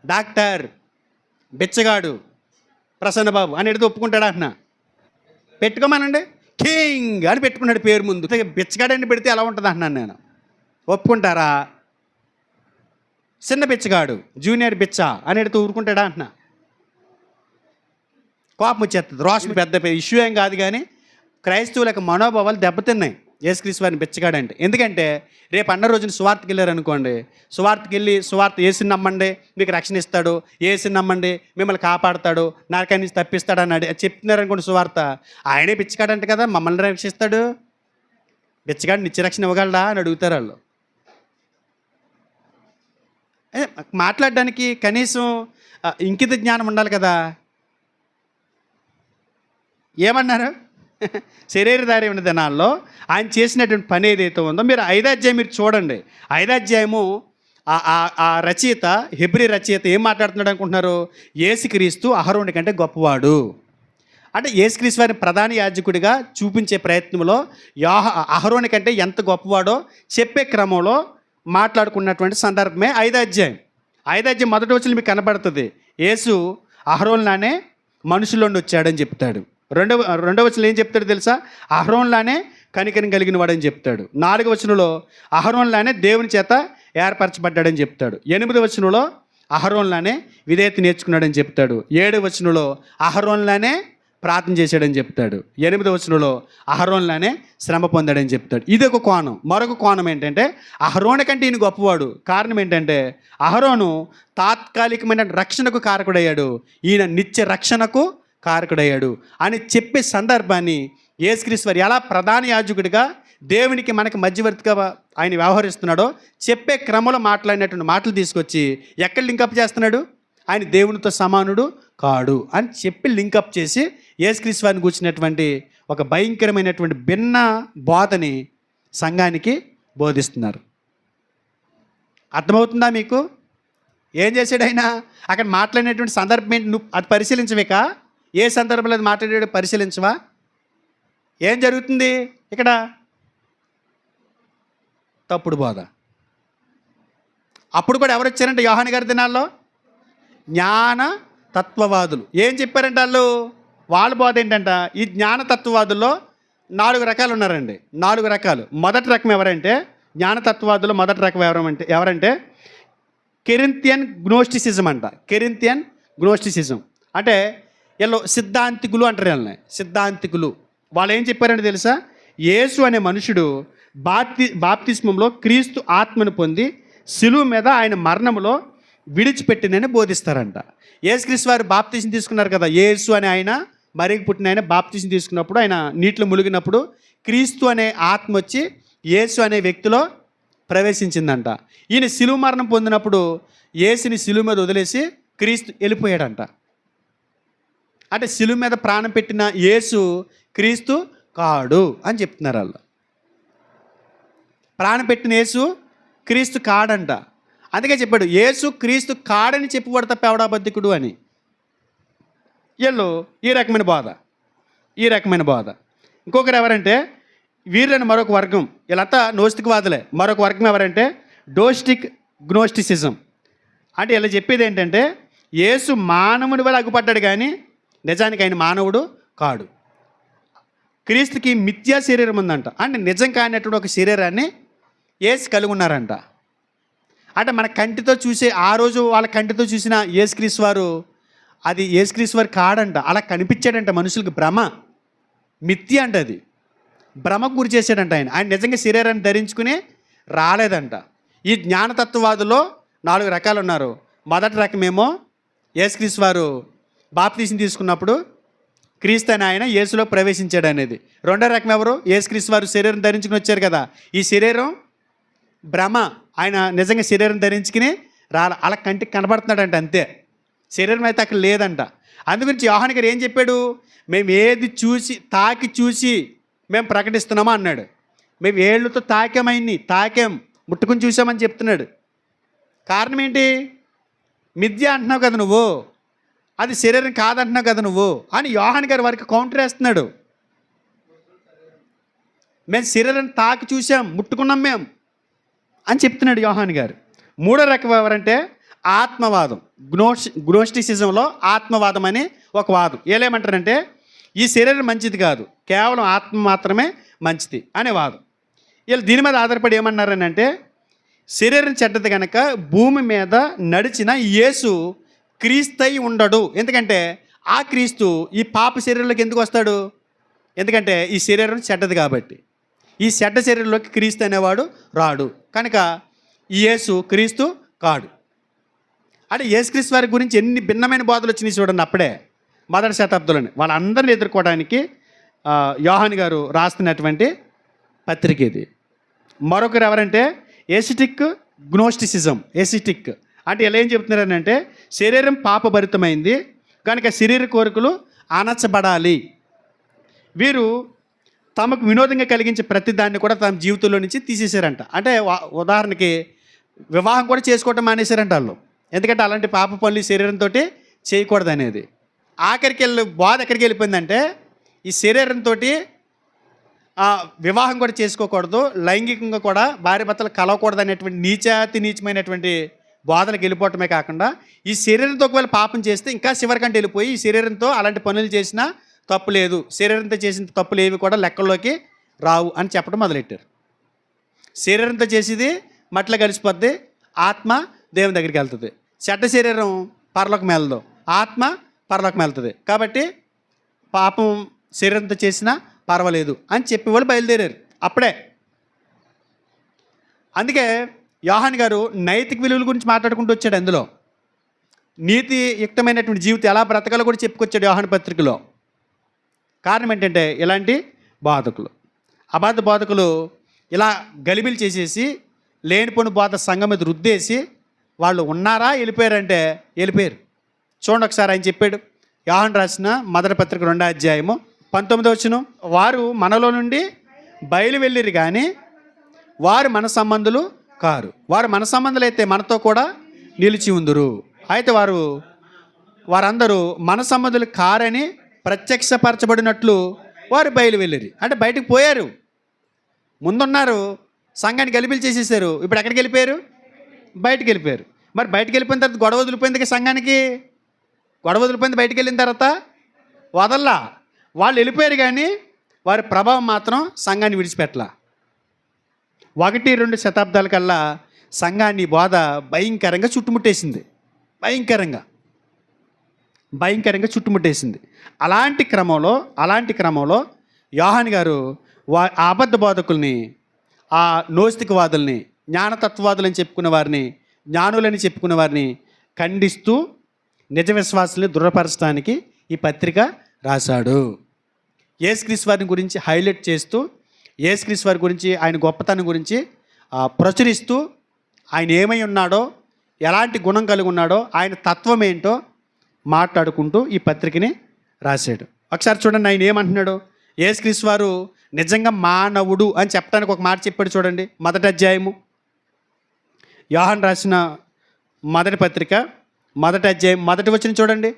డాక్టర్ బిచ్చగాడు ప్రసన్నబాబు అని ఎడితే ఒప్పుకుంటాడా అంటున్నా? పెట్టుకోమనండి, కింగ్ అని పెట్టుకున్నాడు పేరు ముందు. బిచ్చగాడని పెడితే ఎలా ఉంటుంది అంటున్నాను నేను. ఒప్పుకుంటారా? చిన్న బిచ్చగాడు, జూనియర్ బిచ్చ అని ఎడితే ఊరుకుంటాడా అంటున్నా? కోపం వచ్చేస్తుంది. రోషం పెద్ద ఇష్యూ ఏం కాదు, కానీ క్రైస్తవులకు మనోభావాలు దెబ్బతిన్నాయి యేసుక్రీస్తు వారిని బిచ్చగాడంటే. ఎందుకంటే రేపు అన్న రోజున సువార్తకి వెళ్ళారనుకోండి, సువార్తకి వెళ్ళి సువార్త యేసుని నమ్మండి మీకు రక్షణ ఇస్తాడు, యేసుని నమ్మండి మిమ్మల్ని కాపాడుతాడు, నరకాన్ని నుంచి తప్పిస్తాడు అన్నాడు చెప్తున్నారనుకోండి సువార్త. ఆయనే బిచ్చగాడంట కదా, మమ్మల్ని రక్షిస్తాడు, బిచ్చగాడు నిత్య రక్షణ ఇవ్వగలడా అని అడుగుతారు వాళ్ళు. మాట్లాడడానికి కనీసం ఇంకిత జ్ఞానం ఉండాలి కదా. ఏమన్నారు? శరీరధారి ఉన్న దినాల్లో ఆయన చేసినటువంటి పని ఏదైతే ఉందో, మీరు 5వ అధ్యాయం మీరు చూడండి. 5వ అధ్యాయము ఆ రచయిత, హెబ్రీ రచయిత ఏం మాట్లాడుతున్నాడు అనుకుంటున్నారు? యేసుక్రీస్తు అహరోను కంటే గొప్పవాడు అంటే యేసుక్రీస్తు వారిని ప్రధాన యాజకుడిగా చూపించే ప్రయత్నంలో అహరోను కంటే ఎంత గొప్పవాడో చెప్పే క్రమంలో మాట్లాడుకున్నటువంటి సందర్భమే 5వ అధ్యాయం. 5వ అధ్యాయం మొదటి వచనం మీకు కనబడుతుంది. యేసు అహరోన్లానే మనుషుల్లోండి వచ్చాడని చెప్తాడు. రెండవ వచనంలో ఏం చెప్తాడు తెలుసా? అహరోన్లానే కనికరం కలిగిన వాడని చెప్తాడు. 4వ వచనంలో అహరోన్లానే దేవుని చేత ఏర్పరచబడ్డాడని చెప్తాడు. 8వ వచనంలో అహరోన్లానే విధేయత నేర్చుకున్నాడని చెప్తాడు. 7వ వచనంలో అహరోన్లానే ప్రార్థన చేశాడని చెప్తాడు. 8వ వచనంలో అహరోన్లానే శ్రమ పొందాడని చెప్తాడు. ఇది ఒక కోణం. మరొక కోణం ఏంటంటే అహరోను కంటే ఈయన గొప్పవాడు. కారణం ఏంటంటే అహరోను తాత్కాలికమైన రక్షణకు కారకుడయ్యాడు, ఈయన నిత్య రక్షణకు కారకుడయ్యాడు అని చెప్పే సందర్భాన్ని యేసుక్రీస్తు వారు ఎలా ప్రధాన యాజకుడిగా దేవునికి మనకి మధ్యవర్తిగా ఆయన వ్యవహరిస్తున్నాడో చెప్పే క్రమంలో మాట్లాడినటువంటి మాటలు తీసుకొచ్చి ఎక్కడ లింకప్ చేస్తున్నాడు? ఆయన దేవునితో సమానుడు కాడు అని చెప్పి లింకప్ చేసి యేసుక్రీస్తు వారిని కూర్చున్నటువంటి ఒక భయంకరమైనటువంటి భిన్న బోధని సంఘానికి బోధిస్తున్నారు. అర్థమవుతుందా మీకు? ఏం చేశాడు ఆయన? అక్కడ మాట్లాడినటువంటి సందర్భం ఏంటి? నువ్వు అది పరిశీలించవేక? ఏ సందర్భంలో అది మాట్లాడాడో పరిశీలించవా? ఏం జరుగుతుంది ఇక్కడ? తప్పుడు బోధ. అప్పుడు కూడా ఎవరు వచ్చారంటే యోహాను గారి దినాల్లో జ్ఞాన తత్వవాదులు. ఏం చెప్పారంటే వాళ్ళ బోధ ఏంటంట? ఈ జ్ఞాన తత్వవాదుల్లో 4 రకాలు ఉన్నారండి. 4 రకాలు. మొదటి రకం ఎవరంటే, జ్ఞానతత్వవాదుల్లో మొదటి రకం ఎవరంటే కెరింతియన్ గ్నోస్టిసిజం అంట. కెరింతియన్ గ్నోస్టిసిజం అంటే వీళ్ళు సిద్ధాంతికులు అంటారు. వీళ్ళని సిద్ధాంతికులు. వాళ్ళు ఏం చెప్పారంటే తెలుసా? యేసు అనే మనుషుడు బాప్తిస్మంలో క్రీస్తు ఆత్మను పొంది శిలువ మీద ఆయన మరణములో విడిచిపెట్టినని బోధిస్తారంట. యేసుక్రీస్తు వారు బాప్తిసం తీసుకున్నారు కదా, యేసు అనే ఆయన మరికి పుట్టిన ఆయన బాప్తిసం తీసుకున్నప్పుడు, ఆయన నీటిలో మునిగినప్పుడు క్రీస్తు అనే ఆత్మ వచ్చి యేసు అనే వ్యక్తిలో ప్రవేశించిందంట. ఈయన శిలువ మరణం పొందినప్పుడు యేసుని శిలువ మీద వదిలేసి క్రీస్తు వెళ్ళిపోయాడంట. అంటే శిలువ మీద ప్రాణం పెట్టిన యేసు క్రీస్తు కాడు అని చెప్తున్నారు వాళ్ళు. ప్రాణం పెట్టిన యేసు క్రీస్తు కాడంట. అందుకే చెప్పాడు యేసు క్రీస్తు కాడని చెప్పబడు తప్ప ఎవడాబద్ధికుడు అని. వీళ్ళు ఈ రకమైన బోధ. ఇంకొకరు ఎవరంటే వీళ్ళని మరొక వర్గం, వీళ్ళంతా నోస్టిక్వాదులే. మరొక వర్గం ఎవరంటే డోస్టిక్ గ్నోస్టిసిజం. అంటే వీళ్ళు చెప్పేది ఏంటంటే యేసు మానవుని వల్ల అగ్గుపడ్డాడు కానీ నిజానికి ఆయన మానవుడు కాడు. క్రీస్తుకి మిథ్యా శరీరం ఉందంట. అంటే నిజం కానటువంటి ఒక శరీరాన్ని యేసు కలిగి ఉన్నారంట. అంటే మన కంటితో చూసే, ఆ రోజు వాళ్ళ కంటితో చూసిన యేసుక్రీస్తు వారు అది యేసుక్రీస్తు వారు కాడంట. అలా కనిపించాడంట మనుషులకు. భ్రమ, మిథ్య అంట. అది భ్రమకు గురి చేశాడంట ఆయన. ఆయన నిజంగా శరీరాన్ని ధరించుకుని రాలేదంట. ఈ జ్ఞానతత్వవాదులో 4 రకాలు ఉన్నారు. మొదటి రకమేమో యేసుక్రీస్తు వారు బాప్తిసం తీసుకున్నప్పుడు క్రీస్తు అని ఆయన యేసులో ప్రవేశించాడు అనేది. రెండో రకం ఎవరు? యేసుక్రీస్తు వారు శరీరం ధరించుకుని వచ్చారు కదా, ఈ శరీరం భ్రమ, ఆయన నిజంగా శరీరం ధరించుకుని అలా కంటికి కనబడుతున్నాడంట అంతే, శరీరం అయితే అక్కడ లేదంట. అందుగురించి యోహాను గారు ఏం చెప్పాడు? మేము ఏది చూసి తాకి చూసి మేము ప్రకటిస్తున్నామో అన్నాడు. మేము ఏళ్ళతో తాకాం ముట్టుకుని చూసామని చెప్తున్నాడు. కారణం ఏంటి? మిథ్య అంటున్నావు కదా నువ్వు, అది శరీరం కాదంటున్నావు కదా నువ్వు అని యోహాను గారి వారికి కౌంటర్ వేస్తున్నాడు. మేము శరీరం తాకి చూసాం, ముట్టుకున్నాం మేము అని చెప్తున్నాడు యోహాను గారు. మూడో రకం ఎవరంటే ఆత్మవాదం. గ్నోస్టిసిజంలో ఆత్మవాదం అని ఒక వాదం. ఏలేమంటారంటే ఈ శరీరం మంచిది కాదు, కేవలం ఆత్మ మాత్రమే మంచిది అనే వాదం. వీళ్ళు దీని మీద ఆధారపడి ఏమన్నారని అంటే, శరీరం చెడ్డది కనుక భూమి మీద నడిచిన యేసు క్రీస్తై ఉండడు. ఎందుకంటే ఆ క్రీస్తు ఈ పాప శరీరంలోకి ఎందుకు వస్తాడు? ఎందుకంటే ఈ శరీరం చెడ్డది కాబట్టి. ఈ చెడ్డ శరీరంలోకి క్రీస్తు అనేవాడు రాడు కనుక ఈ యేసు క్రీస్తు కాడు. అంటే యేసుక్రీస్తు వారి గురించి ఎన్ని భిన్నమైన బోధలు వచ్చినాయి చూడండి. అప్పుడే మొదటి శతాబ్దంలోనే వాళ్ళందరినీ ఎదుర్కోవడానికి యోహాను గారు రాస్తున్నటువంటి పత్రిక ఇది. మరొకరు ఎవరంటే ఎసిటిక్ గ్నోస్టిసిజం. ఎసిటిక్ అంటే ఇలా ఏం చెప్తున్నారనంటే, శరీరం పాపభరితమైంది కనుక శరీర కోరికలు అణచబడాలి. వీరు తమకు వినోదంగా కలిగించే ప్రతి దాన్ని కూడా తమ జీవితంలో నుంచి తీసేశారంట. అంటే ఉదాహరణకి వివాహం కూడా చేసుకోవటం మానేశారంట వాళ్ళు. ఎందుకంటే అలాంటి పాప పనులు శరీరంతో చేయకూడదు అనేది. ఆఖరికి బాధ ఎక్కడికి వెళ్ళిపోయిందంటే, ఈ శరీరంతో వివాహం కూడా చేసుకోకూడదు, లైంగికంగా కూడా భార్య భర్తలు కలవకూడదు అనేటువంటి నీచమైనటువంటి బాధలకు వెళ్ళిపోవటమే కాకుండా ఈ శరీరంతో ఒకవేళ పాపం చేస్తే ఇంకా చివరికంటే వెళ్ళిపోయి ఈ శరీరంతో అలాంటి పనులు చేసినా తప్పు లేదు, శరీరంతో చేసిన తప్పులు ఏవి కూడా లెక్కల్లోకి రావు అని చెప్పడం మొదలెట్టారు. శరీరంతో చేసేది మట్ల కలిసిపోద్ది, ఆత్మ దేవుని దగ్గరికి వెళ్తుంది. చెడ్డ శరీరం పరలోకం వెళ్ళదు, ఆత్మ పరలోకం వెళ్తుంది. కాబట్టి పాపం శరీరంతో చేసినా పర్వాలేదు అని చెప్పి వాళ్ళు బయలుదేరారు అప్పుడే. అందుకే యోహాను గారు నైతిక విలువల గురించి మాట్లాడుకుంటూ వచ్చాడు. అందులో నీతియుక్తమైనటువంటి జీవితం ఎలా బ్రతకాలో కూడా చెప్పుకొచ్చాడు యోహాను పత్రికలో. కారణం ఏంటంటే ఇలాంటి బోధకులు, అబద్ధ బోధకులు ఇలా గలిబిలు చేసేసి లేనిపోని బోధ సంఘం మీద రుద్దేసి వాళ్ళు ఉన్నారా వెళ్ళిపోయారంటే వెళ్ళిపోయారు. చూడండి ఒకసారి ఆయన చెప్పాడు. యోహాను రాసిన మొదటి పత్రిక 2వ అధ్యాయము 19వ వచనం, వారు మనలో నుండి బయలు వెళ్ళిరు కానీ వారు మన సంబంధులు కారు. వారు మన సంబంధులు అయితే మనతో కూడా నిలిచి ఉందురు. అయితే వారందరూ మన సంబంధులు కారని ప్రత్యక్షపరచబడినట్లు వారు బయలు వెళ్ళిరి. అంటే బయటకు పోయారు, ముందున్నారు, సంఘాన్ని గలిబిలు చేసేసారు. ఇప్పుడు ఎక్కడికి వెళ్ళిపోయారు? బయటికి వెళ్ళిపోయారు. మరి బయటికి వెళ్ళిపోయిన తర్వాత గొడవ వదిలిపోయింది సంఘానికి. గొడవ వదిలిపోయింది బయటికి వెళ్ళిన తర్వాత వదల్లా. వాళ్ళు వెళ్ళిపోయారు కానీ వారి ప్రభావం మాత్రం సంఘాన్ని విడిచిపెట్టలా. 1-2 శతాబ్దాల కల్లా సంఘాన్ని బోధ భయంకరంగా చుట్టుముట్టేసింది. భయంకరంగా చుట్టుముట్టేసింది. అలాంటి క్రమంలో యోహాను గారు ఆ అబద్ధ బోధకుల్ని, ఆ నోస్తికవాదుల్ని, జ్ఞానతత్వవాదులని చెప్పుకున్న వారిని, జ్ఞానులని చెప్పుకున్న వారిని ఖండిస్తూ నిజ విశ్వాసాన్ని దృఢపరచడానికి ఈ పత్రిక రాశాడు. యేసుక్రీస్తు వారిని గురించి హైలైట్ చేస్తూ, యేసుక్రీస్తు వారి గురించి, ఆయన గొప్పతనం గురించి ప్రచురిస్తూ, ఆయన ఏమై ఉన్నాడో, ఎలాంటి గుణం కలిగి ఉన్నాడో, ఆయన తత్వం ఏంటో మాట్లాడుకుంటూ ఈ పత్రికని రాశాడు. ఒకసారి చూడండి ఆయన ఏమంటున్నాడు. యేసుక్రీస్తు వారు నిజంగా మానవుడు అని చెప్పడానికి ఒక మాట చెప్పాడు చూడండి. 1వ అధ్యాయము యోహాను రాసిన మొదటి పత్రిక 1వ అధ్యాయం 1వ వచనం చూడండి.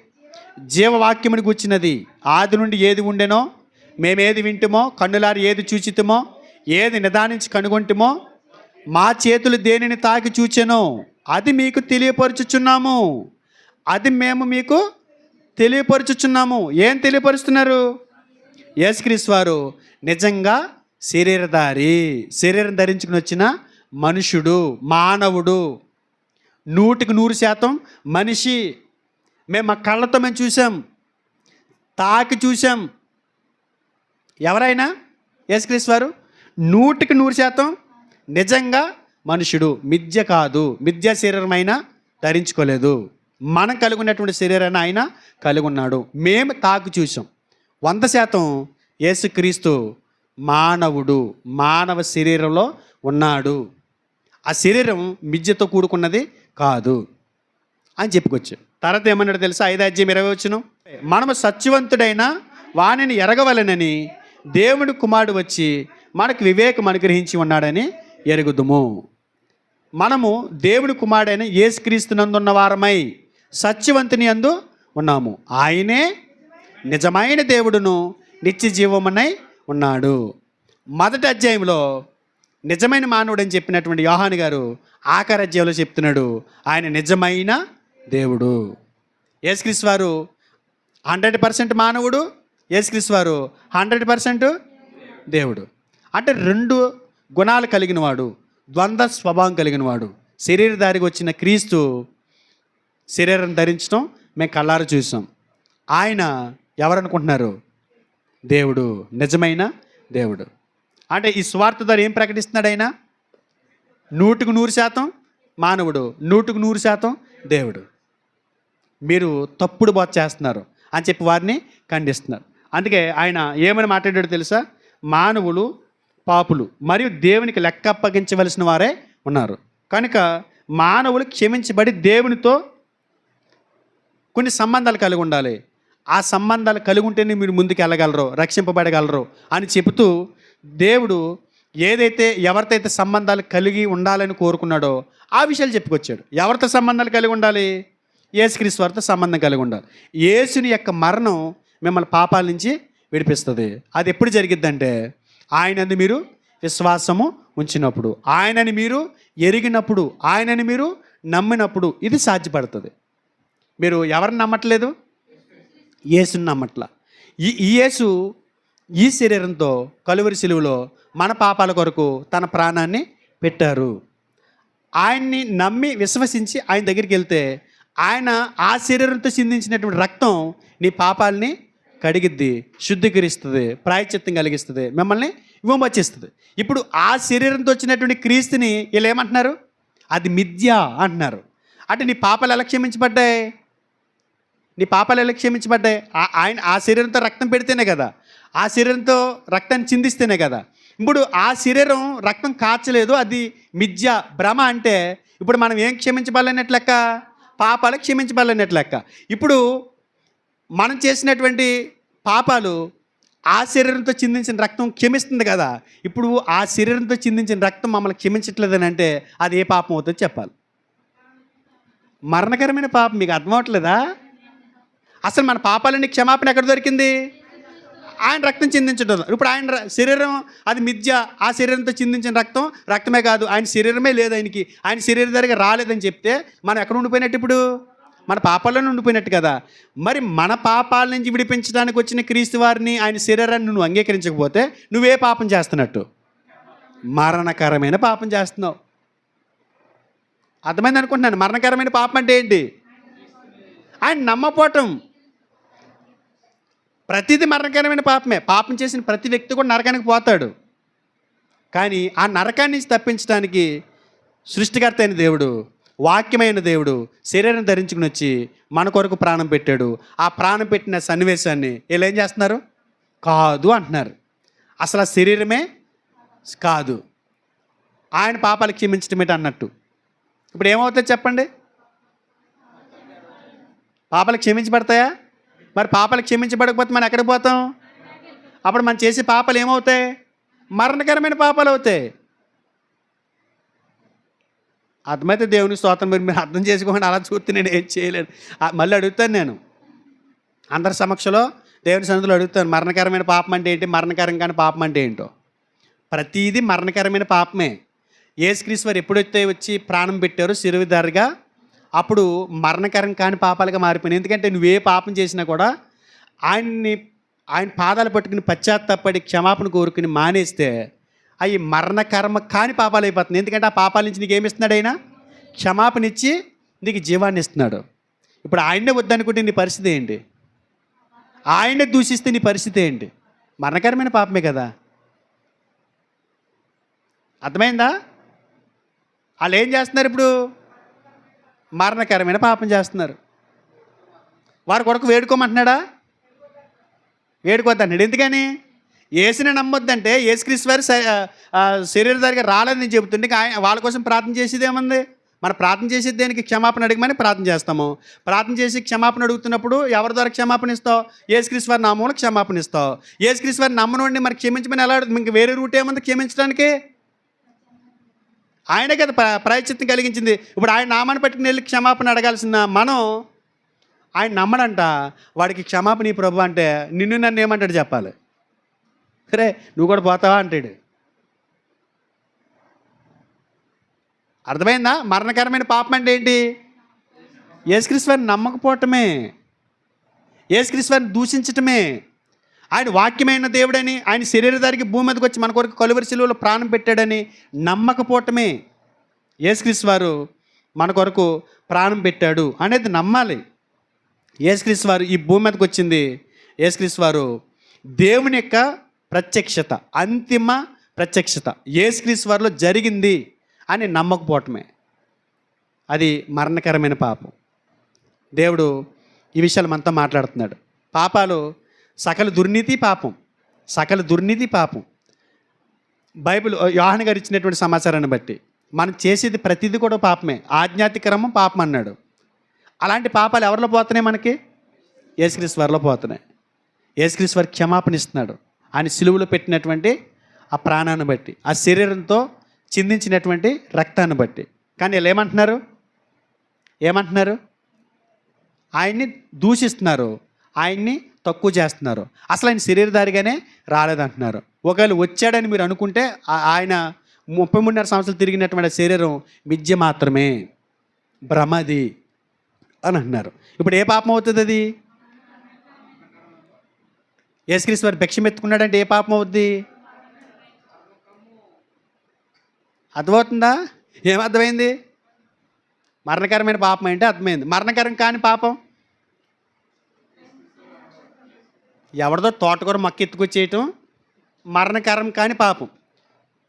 జీవవాక్యముని గూర్చినది ఆది నుండి ఏది ఉండెనో, మేమేది వింటుమో, కన్నులారి ఏది చూచితుమో, ఏది నిదానించి కనుగొంటుమో, మా చేతులు దేనిని తాకి చూచెనో అది మీకు తెలియపరుచుచున్నాము. అది మేము మీకు తెలియపరుచుచున్నాము. ఏం తెలియపరుస్తున్నారు? యేసుక్రీస్తు వారు నిజంగా శరీరం ధరించుకుని వచ్చిన మనుషుడు, మానవుడు, 100% మనిషి. మేము మా కళ్ళతో మేము చూసాం, తాకి చూసాం. ఎవరైనా యేసుక్రీస్తు వారు 100% నిజంగా మనుషుడు, మిథ్య కాదు. మిథ్య శరీరమైనా ధరించుకోలేదు. మనం కలిగి ఉన్నటువంటి శరీరాన్ని ఆయన కలిగి ఉన్నాడు. మేము తాకి చూసాం. 100% యేసుక్రీస్తు మానవుడు, మానవ శరీరంలో ఉన్నాడు. ఆ శరీరం మిథ్యతో కూడుకున్నది కాదు అని చెప్పుకొచ్చాడు. తర్వాత ఏమన్నాడు తెలుసా? 5:20 మనము సత్యవంతుడైన వానిని ఎరగవలెనని దేవుని కుమారుడు వచ్చి మనకు వివేకం అనుగ్రహించి ఉన్నాడని ఎరుగుదుము. మనము దేవుని కుమారుడైన యేసుక్రీస్తునందున్న వారమై సత్యవంతుని యందు ఉన్నాము. ఆయనే నిజమైన దేవుడును నిత్య జీవమునై ఉన్నాడు. మొదటి అధ్యాయంలో నిజమైన మానవుడు అని చెప్పినటువంటి యోహాను గారు ఆఖరి అధ్యాయంలో చెప్తున్నాడు ఆయన నిజమైన దేవుడు. యేసుక్రీస్తు వారు 100% మానవుడు, యేసుక్రీస్తు వారు 100% దేవుడు. అంటే రెండు గుణాలు కలిగిన వాడు, ద్వంద్వ స్వభావం కలిగిన వాడు. శరీరధారికి వచ్చిన క్రీస్తు శరీరం ధరించడం మేము కళ్ళారు చూసాం. ఆయన ఎవరనుకుంటున్నారు? దేవుడు, నిజమైన దేవుడు. అంటే ఈ స్వార్థ ద్వారా ఏం ప్రకటిస్తున్నాడు? ఆయన 100% మానవుడు, 100% దేవుడు. మీరు తప్పుడు బోధ చేస్తున్నారు అని చెప్పి వారిని ఖండిస్తున్నారు. అందుకే ఆయన ఏమని మాట్లాడాడు తెలుసా? మానవులు పాపులు మరియు దేవునికి లెక్క అప్పగించవలసిన వారే ఉన్నారు. కనుక మానవులు క్షమించబడి దేవునితో కొన్ని సంబంధాలు కలిగి ఉండాలి. ఆ సంబంధాలు కలిగి ఉంటేనే మీరు ముందుకు వెళ్ళగలరు, రక్షింపబడగలరు అని చెబుతూ దేవుడు ఎవరితో అయితే సంబంధాలు కలిగి ఉండాలని కోరుకున్నాడో ఆ విషయాలు చెప్పుకొచ్చాడు. ఎవరితో సంబంధాలు కలిగి ఉండాలి? యేసుక్రీస్తు వారితో సంబంధం కలిగి ఉండాలి. యేసుని యొక్క మరణం మిమ్మల్ని పాపాల నుంచి విడిపిస్తుంది. అది ఎప్పుడు జరిగిద్దంటే ఆయనని మీరు విశ్వాసము ఉంచినప్పుడు, ఆయనని మీరు ఎరిగినప్పుడు, ఆయనని మీరు నమ్మినప్పుడు ఇది సాధ్యపడుతుంది. మీరు ఎవరిని నమ్మట్లేదు? యేసుని నమ్మట్ల. ఈ యేసు ఈ శరీరంతో కలువరి సిలువలో మన పాపాల కొరకు తన ప్రాణాన్ని పెట్టారు. ఆయన్ని నమ్మి విశ్వసించి ఆయన దగ్గరికి వెళ్తే ఆయన ఆ శరీరంతో చిందించినటువంటి రక్తం నీ పాపాలని కడిగిద్ది, శుద్ధీకరిస్తుంది, ప్రాయశ్చిత్తం కలిగిస్తుంది, మిమ్మల్ని విమోచిస్తుంది. ఇప్పుడు ఆ శరీరంతో వచ్చినటువంటి క్రీస్తుని వీళ్ళు ఏమంటున్నారు? అది మిథ్య అంటున్నారు. అంటే నీ పాపాలు ఎలా క్షమించబడ్డాయి? నీ పాపాలు ఎలా క్షమించబడ్డాయి? ఆయన ఆ శరీరంతో రక్తం పెడితేనే కదా, ఆ శరీరంతో రక్తాన్ని చిందిస్తేనే కదా. ఇప్పుడు ఆ శరీరం రక్తం కాచలేదు, అది మిథ్య, భ్రమ. అంటే ఇప్పుడు మనం ఏం క్షమించబడలేనట్లు లెక్క? పాపాలు క్షమించబడలేనట్లు లెక్క. ఇప్పుడు మనం చేసినటువంటి పాపాలు ఆ శరీరంతో చిందించిన రక్తం క్షమిస్తుంది కదా. ఇప్పుడు ఆ శరీరంతో చిందించిన రక్తం మమ్మల్ని క్షమించట్లేదని అంటే అది ఏ పాపం అవుతుందో చెప్పాలి. మరణకరమైన పాపం. మీకు అర్థమవట్లేదా? అసలు మన పాపాలన్నీ క్షమాపణ ఎక్కడ దొరికింది? ఆయన రక్తం చిందించడం. ఇప్పుడు ఆయన శరీరం అది మిథ్య, ఆ శరీరంతో చిందించిన రక్తమే కాదు, ఆయన శరీరమే లేదు, ఆయన శరీరం దగ్గర రాలేదని చెప్తే మనం ఎక్కడ ఉండిపోయినట్టు? ఇప్పుడు మన పాపాలను ఉండిపోయినట్టు కదా. మరి మన పాపాల నుంచి విడిపించడానికి వచ్చిన క్రీస్తు వారిని, ఆయన శరీరాన్ని నువ్వు అంగీకరించకపోతే నువ్వే పాపం చేస్తున్నట్టు? మరణకరమైన పాపం చేస్తున్నావు. అర్థమైంది అనుకుంటున్నాను. మరణకరమైన పాపం అంటే ఏంటి? ఆయన నమ్మపోవటం. ప్రతిదీ మరణకరమైన పాపమే. పాపం చేసిన ప్రతి వ్యక్తి కూడా నరకానికి పోతాడు. కానీ ఆ నరకాన్ని నుంచి తప్పించడానికి సృష్టికర్త అయిన దేవుడు, వాక్యమైన దేవుడు శరీరం ధరించుకుని వచ్చి మన కొరకు ప్రాణం పెట్టాడు. ఆ ప్రాణం పెట్టిన సన్నివేశాన్ని వీళ్ళు ఏం చేస్తున్నారు? కాదు అంటున్నారు. అసలు ఆ శరీరమే కాదు, ఆయన పాపాలు క్షమించటమేట అన్నట్టు. ఇప్పుడు ఏమవుతుంది చెప్పండి? పాపాలు క్షమించబడతాయా? మరి పాపాలు క్షమించబడకపోతే మనం ఎక్కడికి పోతాం? అప్పుడు మనం చేసే పాపాలు ఏమవుతాయి? మరణకరమైన పాపాలు అవుతాయి. అర్థమైతే దేవుని స్తోత్రం. మీరు అర్థం చేసుకోండి. అలా చూస్తే నేను ఏం చేయలేను. మళ్ళీ అడుగుతాను, నేను అందరి సమక్షంలో దేవుని సన్నిధిలో అడుగుతాను, మరణకరమైన పాపం అంటే ఏంటి, మరణకరం కాని పాపం అంటే ఏంటో. ప్రతిదీ మరణకరమైన పాపమే. యేసుక్రీస్తు వారు ఎప్పుడైతే వచ్చి ప్రాణం పెట్టారో శిలువధారిగా, అప్పుడు మరణకరం కాని పాపాలుగా మారిపోయినాయి. ఎందుకంటే నువ్వే పాపం చేసినా కూడా ఆయన పాదాలు పట్టుకుని పశ్చాత్తాపడి క్షమాపణ కోరుకుని మానేస్తే అవి మరణకర్మ కాని పాపాలు అయిపోతుంది. ఎందుకంటే ఆ పాపాల నుంచి నీకు ఏమిస్తున్నాడు? ఆయన క్షమాపణ ఇచ్చి నీకు జీవాన్ని ఇస్తున్నాడు. ఇప్పుడు ఆయన్నే వద్దనుకుంటే నీ పరిస్థితి ఏంటి? ఆయన్నే దూషిస్తే నీ పరిస్థితి ఏంటి? మరణకరమైన పాపమే కదా. అర్థమైందా? వాళ్ళు ఏం చేస్తున్నారు? ఇప్పుడు మరణకరమైన పాపం చేస్తున్నారు. వారి కొరకు వేడుకోమంటున్నాడా? వేడుకోవద్దన్నాడు. ఎందుకని? యేసుని నమ్మొద్దంటే యేసుక్రీస్తు వారి శరీరధారిగా రాలేదని చెబుతుంటే వాళ్ళ కోసం ప్రార్థన చేసేది ఏముంది? మనం ప్రార్థన చేసేది దేనికి? క్షమాపణ అడగమని ప్రార్థన చేస్తాము. ప్రార్థన చేసి క్షమాపణ అడుగుతున్నప్పుడు ఎవరి ద్వారా క్షమాపణ ఇస్తావు? యేసుక్రీస్తు వారి నామములో క్షమాపణ ఇస్తావు. యేసుక్రీస్తు వారి నమ్మనోడిని మరి క్షమించమని ఎలా అడుగుతుంది? ఇంక వేరే రూట్ ఏముంది క్షమించడానికి? ఆయనే కదా ప్రాయశ్చిత్తం కలిగించింది. ఇప్పుడు ఆయన నామాన్ని పట్టుకుని వెళ్ళి క్షమాపణ అడగాల్సిన మనం, ఆయన నమ్మడంట, వాడికి క్షమాపణ ఈ ప్రభు అంటే నిన్ను నన్ను ఏమంటాడు చెప్పాలి? సరే నువ్వు కూడా పోతావా అంటాడు. అర్థమైందా? మరణకరమైన పాపం అంటే ఏంటి? యేసుక్రీస్తు వారిని నమ్మకపోవటమే, యేసుక్రీస్తు వారిని దూషించటమే. ఆయన వాక్యమైన దేవుడని, ఆయన శరీరధారికి భూమి మీదకి వచ్చి మన కొరకు కలువరి శిలువలో ప్రాణం పెట్టాడని నమ్మకపోవటమే. యేసుక్రీస్తు వారు మన కొరకు ప్రాణం పెట్టాడు అనేది నమ్మాలి. యేసుక్రీస్తు వారు ఈ భూమి మీదకి వచ్చింది, యేసుక్రీస్తు వారు దేవుని యొక్క ప్రత్యక్షత, అంతిమ ప్రత్యక్షత యేసుక్రీస్తు వారిలో జరిగింది అని నమ్మకపోవటమే. అది మరణకరమైన పాపం. దేవుడు ఈ విషయాలు మనతో మాట్లాడుతున్నాడు. పాపాలు సకల దుర్నీతి పాపం, సకల దుర్నీతి పాపం. బైబిల్ యోహాను గారు ఇచ్చినటువంటి సమాచారాన్ని బట్టి మనం చేసేది ప్రతిదీ కూడా పాపమే. ఆజ్ఞాతిక్రమం పాపం అన్నాడు. అలాంటి పాపాలు ఎవరిలో పోతున్నాయి? మనకి యేసుక్రీస్తు వారిలో పోతున్నాయి. యేసుక్రీస్తు వారికి క్షమాపణ ఇస్తున్నాడు. ఆయన సిలువలో పెట్టినటువంటి ఆ ప్రాణాన్ని బట్టి, ఆ శరీరంతో చిందించినటువంటి రక్తాన్ని బట్టి. కానీ వీళ్ళు ఏమంటున్నారు? ఆయన్ని దూషిస్తున్నారు, ఆయన్ని తక్కువ చేస్తున్నారు. అసలు ఆయన శరీరధారిగానే రాలేదంటున్నారు. ఒకవేళ వచ్చాడని మీరు అనుకుంటే ఆయన 33.5 సంవత్సరాలు తిరిగినటువంటి శరీరం మిథ్య మాత్రమే, భ్రమది అని అంటున్నారు. ఇప్పుడు ఏ పాపం అవుతుంది అది? యేసుక్రీస్తు వారు భిక్షం ఎత్తుకున్నాడంటే ఏ పాపం అవుద్ది? అర్థమవుతుందా? ఏమర్థమైంది? మరణకరమైన పాపం అంటే అర్థమైంది. మరణకరం కాని పాపం ఎవరిదో తోటకూర మొక్క ఎత్తుకొచ్చేయటం మరణకరం కాని పాపం.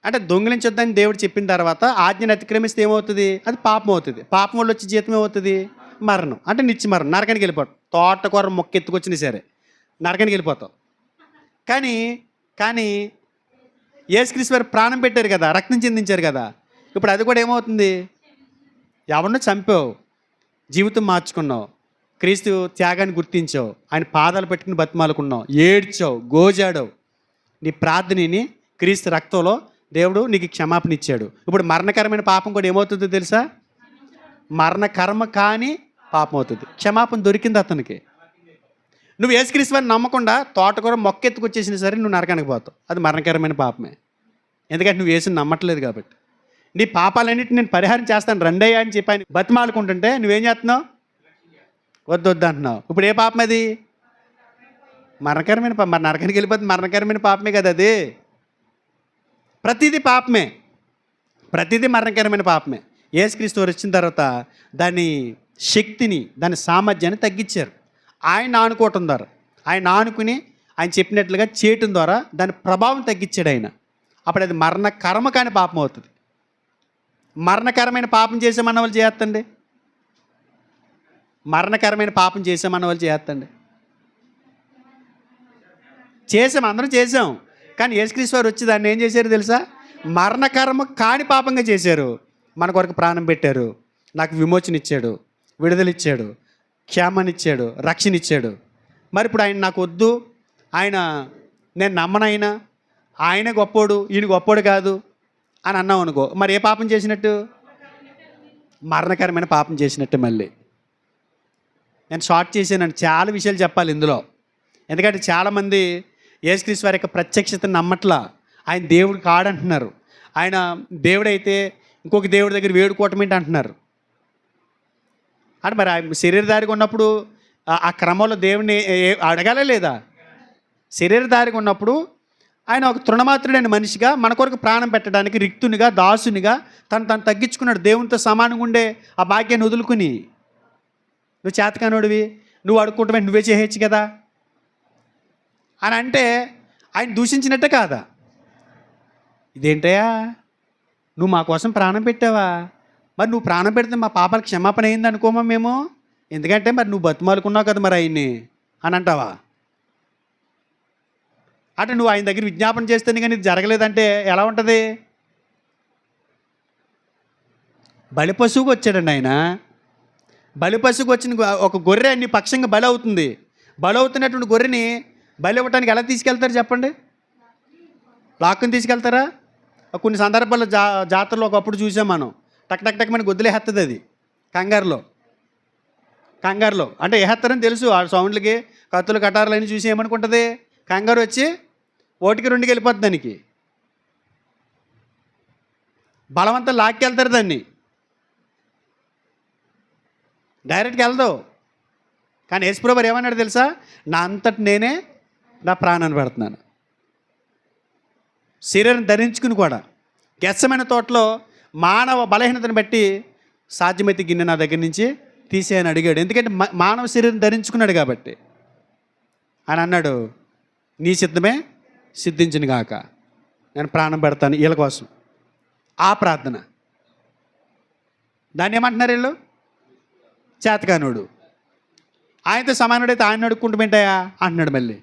అంటే దొంగిలించొద్దని దేవుడు చెప్పిన తర్వాత ఆజ్ఞను అతిక్రమిస్తే ఏమవుతుంది? అది పాపం అవుతుంది. పాపం వల్ల వచ్చే జీతం ఏమవుతుంది? మరణం. అంటే నిత్య మరణం, నరకానికి వెళ్ళిపోవటం. తోటకూర మొక్క ఎత్తుకొచ్చినా సరే నరకానికి వెళ్ళిపోతావు. కానీ యేసుక్రీస్తు వారు ప్రాణం పెట్టారు కదా, రక్తం చిందించారు కదా. ఇప్పుడు అది కూడా ఏమవుతుంది? ఎవరినో చంపావు, జీవితం మార్చుకున్నావు, క్రీస్తు త్యాగాన్ని గుర్తించావు, ఆయన పాదాలు పెట్టుకుని బతిమాలుకున్నావు, ఏడ్చావు, గోజాడావు. నీ ప్రార్థనని క్రీస్తు రక్తంలో దేవుడు నీకు క్షమాపణ ఇచ్చాడు. ఇప్పుడు మరణకరమైన పాపం కూడా ఏమవుతుందో తెలుసా? మరణకర్మ కాని పాపం అవుతుంది. క్షమాపణ దొరికింది అతనికి. నువ్వు యేసుక్రీస్తు వారిని నమ్మకుండా తోటకూర మొక్క ఎత్తుకొచ్చేసినా సరే నువ్వు నరకానికి పోతావు. అది మరణకరమైన పాపమే. ఎందుకంటే నువ్వు యేసుని నమ్మట్లేదు కాబట్టి. నీ పాపాలన్నింటినీ నేను పరిహారం చేస్తాను రండయ్యా అని చెప్పి ఆయన బతిమాలుకుంటుంటే నువ్వేం చేస్తున్నావు? వద్దు అంటున్నావు. ఇప్పుడు ఏ పాపం అది? మరణకరమైన పాపం. మరి నరకానికి వెళ్ళిపోతే మరణకరమైన పాపమే కదా అది. ప్రతిదీ పాపమే, ప్రతిదీ మరణకరమైన పాపమే. యేసుక్రీస్తు వారు వచ్చిన తర్వాత దాని శక్తిని, దాని సామర్థ్యాన్ని తగ్గించారు. ఆయన ఆనుకోవటం ద్వారా, ఆయన ఆనుకుని ఆయన చెప్పినట్లుగా చేయటం ద్వారా దాని ప్రభావం తగ్గించాడు ఆయన. అప్పుడు అది మరణకర్మ కాని పాపం అవుతుంది. మరణకరమైన పాపం చేసామన్న వాళ్ళు చేస్తండి, మరణకరమైన పాపం చేసామన్న వాళ్ళు చేస్తండి. చేసాం, అందరం చేసాం. కానీ యేసుక్రీస్తు వారు వచ్చి దాన్ని ఏం చేశారు తెలుసా? మరణకర్మ కాని పాపంగా చేశారు. మన కొరకు ప్రాణం పెట్టారు, నాకు విమోచన ఇచ్చాడు, విడుదల ఇచ్చాడు, క్షేమాన్నిచ్చాడు, రక్షణ ఇచ్చాడు. మరి ఇప్పుడు ఆయన నాకు వద్దు, నేను నమ్మనైనా, ఆయనే గొప్పోడు, ఈయన గొప్పోడు కాదు అని అన్నావు అనుకో, మరి ఏ పాపం చేసినట్టు? మరణకరమైన పాపం చేసినట్టు. మళ్ళీ నేను షార్ట్ చేశానండి, చాలా విషయాలు చెప్పాలి ఇందులో. ఎందుకంటే చాలామంది యేసుక్రీస్తు వారి యొక్క ప్రత్యక్షతను నమ్మట్లా. ఆయన దేవుడు కాడంటున్నారు. ఆయన దేవుడైతే ఇంకొక దేవుడి దగ్గర వేడుకోవటం ఏంటి అంటున్నారు. అంటే మరి ఆయన శరీరధారిగా ఉన్నప్పుడు ఆ క్రమంలో దేవుడిని అడగాలే లేదా? శరీరధారిగా ఉన్నప్పుడు ఆయన ఒక తృణమాత్రుడైన మనిషిగా మన కొరకు ప్రాణం పెట్టడానికి రిక్తునిగా, దాసునిగా తను తగ్గించుకున్నాడు. దేవునితో సమానంగా ఉండే ఆ భాగ్యాన్ని వదులుకుని. నువ్వు చేతకానోడివి, నువ్వు అడుక్కుంటే నువ్వే చేయొచ్చు కదా అని అంటే ఆయన దూషించినట్టే కాదా? ఇదేంటయ్యా, నువ్వు మా కోసం ప్రాణం పెట్టావా? మరి నువ్వు ప్రాణం పెడితే మా పాపాలకు క్షమాపణ అయింది అనుకోమా మేము? ఎందుకంటే మరి నువ్వు బతిమాలుకున్నావు కదా మరి ఆయన్ని అని అంటావా? అంటే నువ్వు ఆయన దగ్గర విజ్ఞాపన చేస్తేనే కానీ ఇది జరగలేదంటే ఎలా ఉంటుంది? బలి పశువుకు వచ్చాడండి ఆయన. బలి పశువుకు వచ్చిన ఒక గొర్రె నీ పక్షంగా బలి అవుతుంది. బలి అవుతున్నటువంటి గొర్రెని బలి ఇవ్వటానికి ఎలా తీసుకెళ్తారు చెప్పండి? లాక్కుని తీసుకెళ్తారా? కొన్ని సందర్భాల్లో జాతరలో ఒకప్పుడు చూసాం మనం. టక్ టక్ టక్ మన గొద్దులేస్తుంది అది కంగారులో అంటే వేస్తారని తెలుసు. ఆ సౌండ్లకి కత్తులు కటారులు అని చూసి ఏమనుకుంటుంది, కంగారు వచ్చి 1-2 వెళ్ళిపోతుంది. దానికి బలవంతం లాక్కెళ్తారు దాన్ని, డైరెక్ట్గా వెళ్దాం. కానీ యేసుప్రభువు ఏమన్నాడు తెలుసా? నా అంతటి నేనే నా ప్రాణాన్ని పెడుతున్నాను. శరీరం ధరించుకుని కూడా గెత్సెమనే తోటలో మానవ బలహీనతను బట్టి సాధ్యమైతే గిన్నె నా దగ్గర నుంచి తీసేయని అడిగాడు. ఎందుకంటే మానవ శరీరం ధరించుకున్నాడు కాబట్టి. ఆయన అన్నాడు, నీ సిద్ధమే సిద్ధించిన గాక, నేను ప్రాణం పెడతాను వీళ్ళ కోసం. ఆ ప్రార్థన, దాన్ని ఏమంటున్నారు వీళ్ళు? చేతకానుడు. ఆయనతో సమానుడైతే ఆయన అడుక్కుంటూ వింటాయా అంటున్నాడు. మళ్ళీ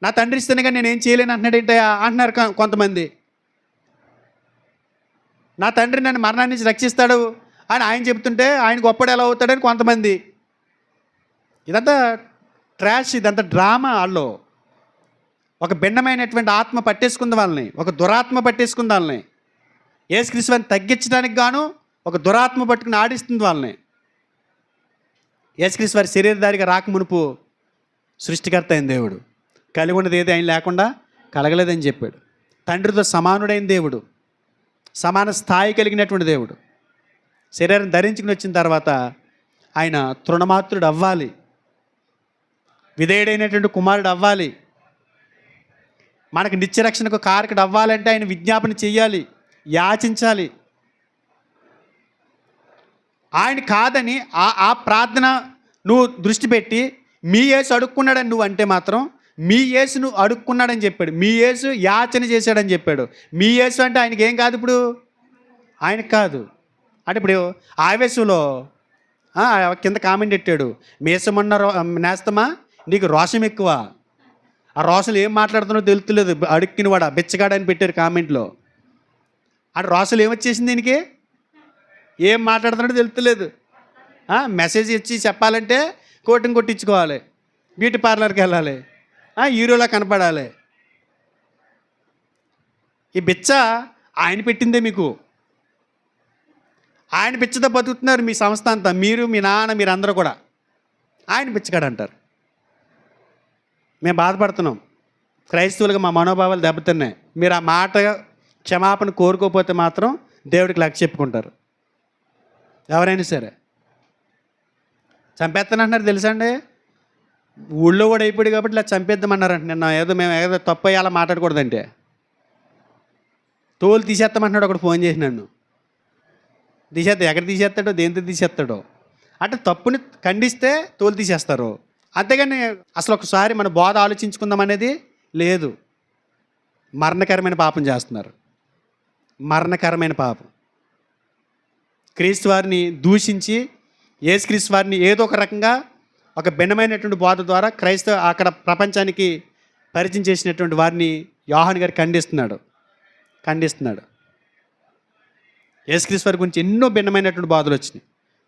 నా తండ్రి ఇస్తేనే కానీ నేనేం చేయలేను అంటున్నాడు ఏంటయా అంటున్నారు కొంతమంది. నా తండ్రి నన్ను మరణాన్ని నుంచి రక్షిస్తాడు అని ఆయన చెప్తుంటే ఆయన గొప్పడు ఎలా అవుతాడని కొంతమంది. ఇదంతా ట్రాష్, ఇదంతా డ్రామా. వాళ్ళు ఒక భిన్నమైనటువంటి ఆత్మ పట్టేసుకుంది వాళ్ళని, ఒక దురాత్మ పట్టేసుకుంది వాళ్ళని. యేసుక్రీస్తుని తగ్గించడానికి గాను ఒక దురాత్మ పట్టుకుని ఆడిస్తుంది వాళ్ళని. యేసుక్రీస్తు వారి శరీరధారిగా రాకమునుపు సృష్టికర్త అయిన దేవుడు, కలిగి ఉన్నది ఏది ఆయన లేకుండా కలగలేదని చెప్పాడు. తండ్రితో సమానుడైన దేవుడు, సమాన స్థాయి కలిగినటువంటి దేవుడు శరీరం ధరించుకుని వచ్చిన తర్వాత ఆయన తృణమాత్రుడు అవ్వాలి, విధేయుడైనటువంటి కుమారుడు అవ్వాలి, మనకు నిత్యరక్షణకు కారకుడు అవ్వాలంటే ఆయన విజ్ఞాపన చెయ్యాలి, యాచించాలి. ఆయన కాదని ఆ ప్రార్థన నువ్వు దృష్టి పెట్టి మీ యేసు అడుక్కున్నాడని నువ్వు అంటే మాత్రం మీ యేసు నువ్వు అడుక్కున్నాడని చెప్పాడు, మీ యేసు యాచన చేశాడని చెప్పాడు. మీ యేసు అంటే ఆయనకి ఏం కాదు, ఇప్పుడు ఆయనకు కాదు అంటే ఇప్పుడు ఆవేశంలో కింద కామెంట్ పెట్టాడు, మీసమన్న నేస్తమా నీకు రోషం ఎక్కువ. ఆ రోషలు ఏం మాట్లాడుతున్నాడో తెలుతులేదు, అడుక్కినవాడా బిచ్చగాడని పెట్టారు కామెంట్లో. అంటే రోషలు ఏమొచ్చేసింది దీనికి, ఏం మాట్లాడుతున్నాడో తెలుతులేదు. మెసేజ్ ఇచ్చి చెప్పాలంటే కోటింగ్ కొట్టించుకోవాలి, బ్యూటీ పార్లర్కి వెళ్ళాలి, హీరోలా కనపడాలి. ఈ బిచ్చ ఆయన పెట్టిందే మీకు. ఆయన బిచ్చతో బతుకుతున్నారు మీ సంస్థ అంతా, మీరు మీ నాన్న మీరందరూ కూడా. ఆయన బిచ్చగాడు అంటారు. మేము బాధపడుతున్నాం, క్రైస్తవులుగా మా మనోభావాలు దెబ్బతిన్నాయి. మీరు ఆ మాట క్షమాపణ కోరుకోకపోతే మాత్రం దేవుడికి లెక్క చెప్పుకుంటారు ఎవరైనా సరే. చంపేస్తానంటున్నారు తెలుసా అండి, ఊళ్ళో కూడా అయిపోయాడు కాబట్టి ఇలా చంపేద్దామన్నారంట. నిన్న మేము ఏదో తప్పు అయ్యి మాట్లాడకూడదంటే తోలు తీసేస్తామంటున్నాడు ఒకడు ఫోన్ చేసి నన్ను. ఎక్కడ తీసేస్తాడో దేంతో తీసేస్తాడో అంటే తప్పుని ఖండిస్తే తోలు తీసేస్తారు. అంతేగాని అసలు ఒకసారి మన బోధ ఆలోచించుకుందాం అనేది లేదు. మరణకరమైన పాపం చేస్తున్నారు, మరణకరమైన పాపం. క్రీస్తు వారిని దూషించి యేసుక్రీస్తు వారిని ఏదో ఒక రకంగా ఒక భిన్నమైనటువంటి బోధ ద్వారా క్రైస్తవ అక్కడ ప్రపంచానికి పరిచయం చేసినటువంటి వారిని యోహాను గారు ఖండిస్తున్నాడు. యేసుక్రీస్తు వారి గురించి ఎన్నో భిన్నమైనటువంటి బోధలు వచ్చినాయి.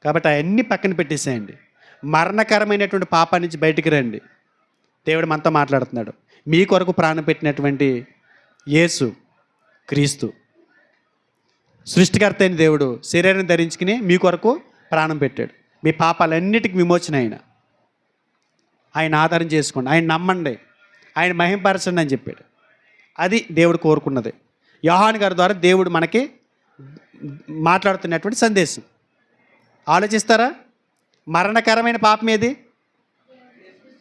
కాబట్టి అవన్నీ పక్కన పెట్టేసేయండి, మరణకరమైనటువంటి పాపాన్ని నుంచి బయటికి రండి. దేవుడు మనతో మాట్లాడుతున్నాడు. మీ కొరకు ప్రాణం పెట్టినటువంటి యేసు క్రీస్తు సృష్టికర్త అయిన దేవుడు శరీరం ధరించుకుని మీ కొరకు ప్రాణం పెట్టాడు. మీ పాపాలన్నిటికీ విమోచన ఆయన ఆధారం చేసుకోండి, ఆయన నమ్మండి, ఆయన మహింపరచండి అని చెప్పాడు. అది దేవుడు కోరుకున్నది. యోహాను గారి ద్వారా దేవుడు మనకి మాట్లాడుతున్నటువంటి సందేశం. ఆలోచిస్తారా? మరణకరమైన పాపం ఏది?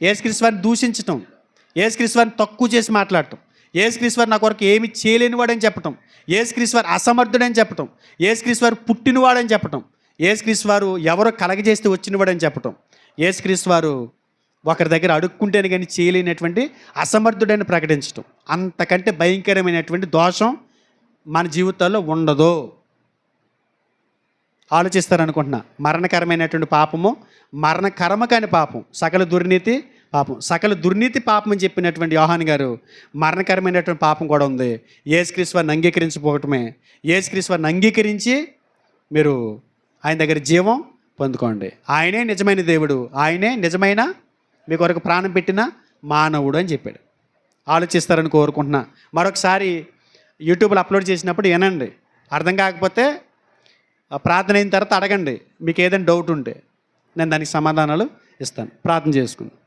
యేసుక్రీస్తు వారిని దూషించటం, యేసుక్రీస్తు వారిని తక్కువ చేసి మాట్లాడటం, యేసుక్రీస్తు వారు నా కొరకు ఏమి చేయలేనివాడని చెప్పటం, యేసుక్రీస్తు వారు అసమర్థుడని చెప్పటం, యేసుక్రీస్తు వారు పుట్టినవాడని చెప్పటం, యేసుక్రీస్తు వారు ఎవరో కలగజేస్తే వచ్చినవాడని చెప్పటం, యేసుక్రీస్తు వారు ఒకరి దగ్గర అడుక్కుంటేనే కానీ చేయలేనటువంటి అసమర్థుడని ప్రకటించటం. అంతకంటే భయంకరమైనటువంటి దోషం మన జీవితాల్లో ఉండదు. ఆలోచిస్తారనుకుంటున్నా. మరణకరమైనటువంటి పాపము, మరణకరమ కాని పాపం, సకల దుర్నీతి పాపం. సకల దుర్నీతి పాపం అని చెప్పినటువంటి యోహాను గారు మరణకరమైనటువంటి పాపం కూడా ఉంది. యేసుక్రీస్తు వారిని అంగీకరించకపోవటమే. యేసుక్రీస్తు వారిని అంగీకరించి మీరు ఆయన దగ్గర జీవం పొందుకోండి. ఆయనే నిజమైన దేవుడు, ఆయనే నిజమైన మీ కొరకు ప్రాణం పెట్టిన మానవుడు అని చెప్పాడు. ఆలోచిస్తారని కోరుకుంటున్నా. మరొకసారి యూట్యూబ్లో అప్లోడ్ చేసినప్పుడు వినండి. అర్థం కాకపోతే ప్రార్థన అయిన తర్వాత అడగండి. మీకు ఏదైనా డౌట్ ఉంటే నేను దానికి సమాధానాలు ఇస్తాను. ప్రార్థన చేసుకుందాం.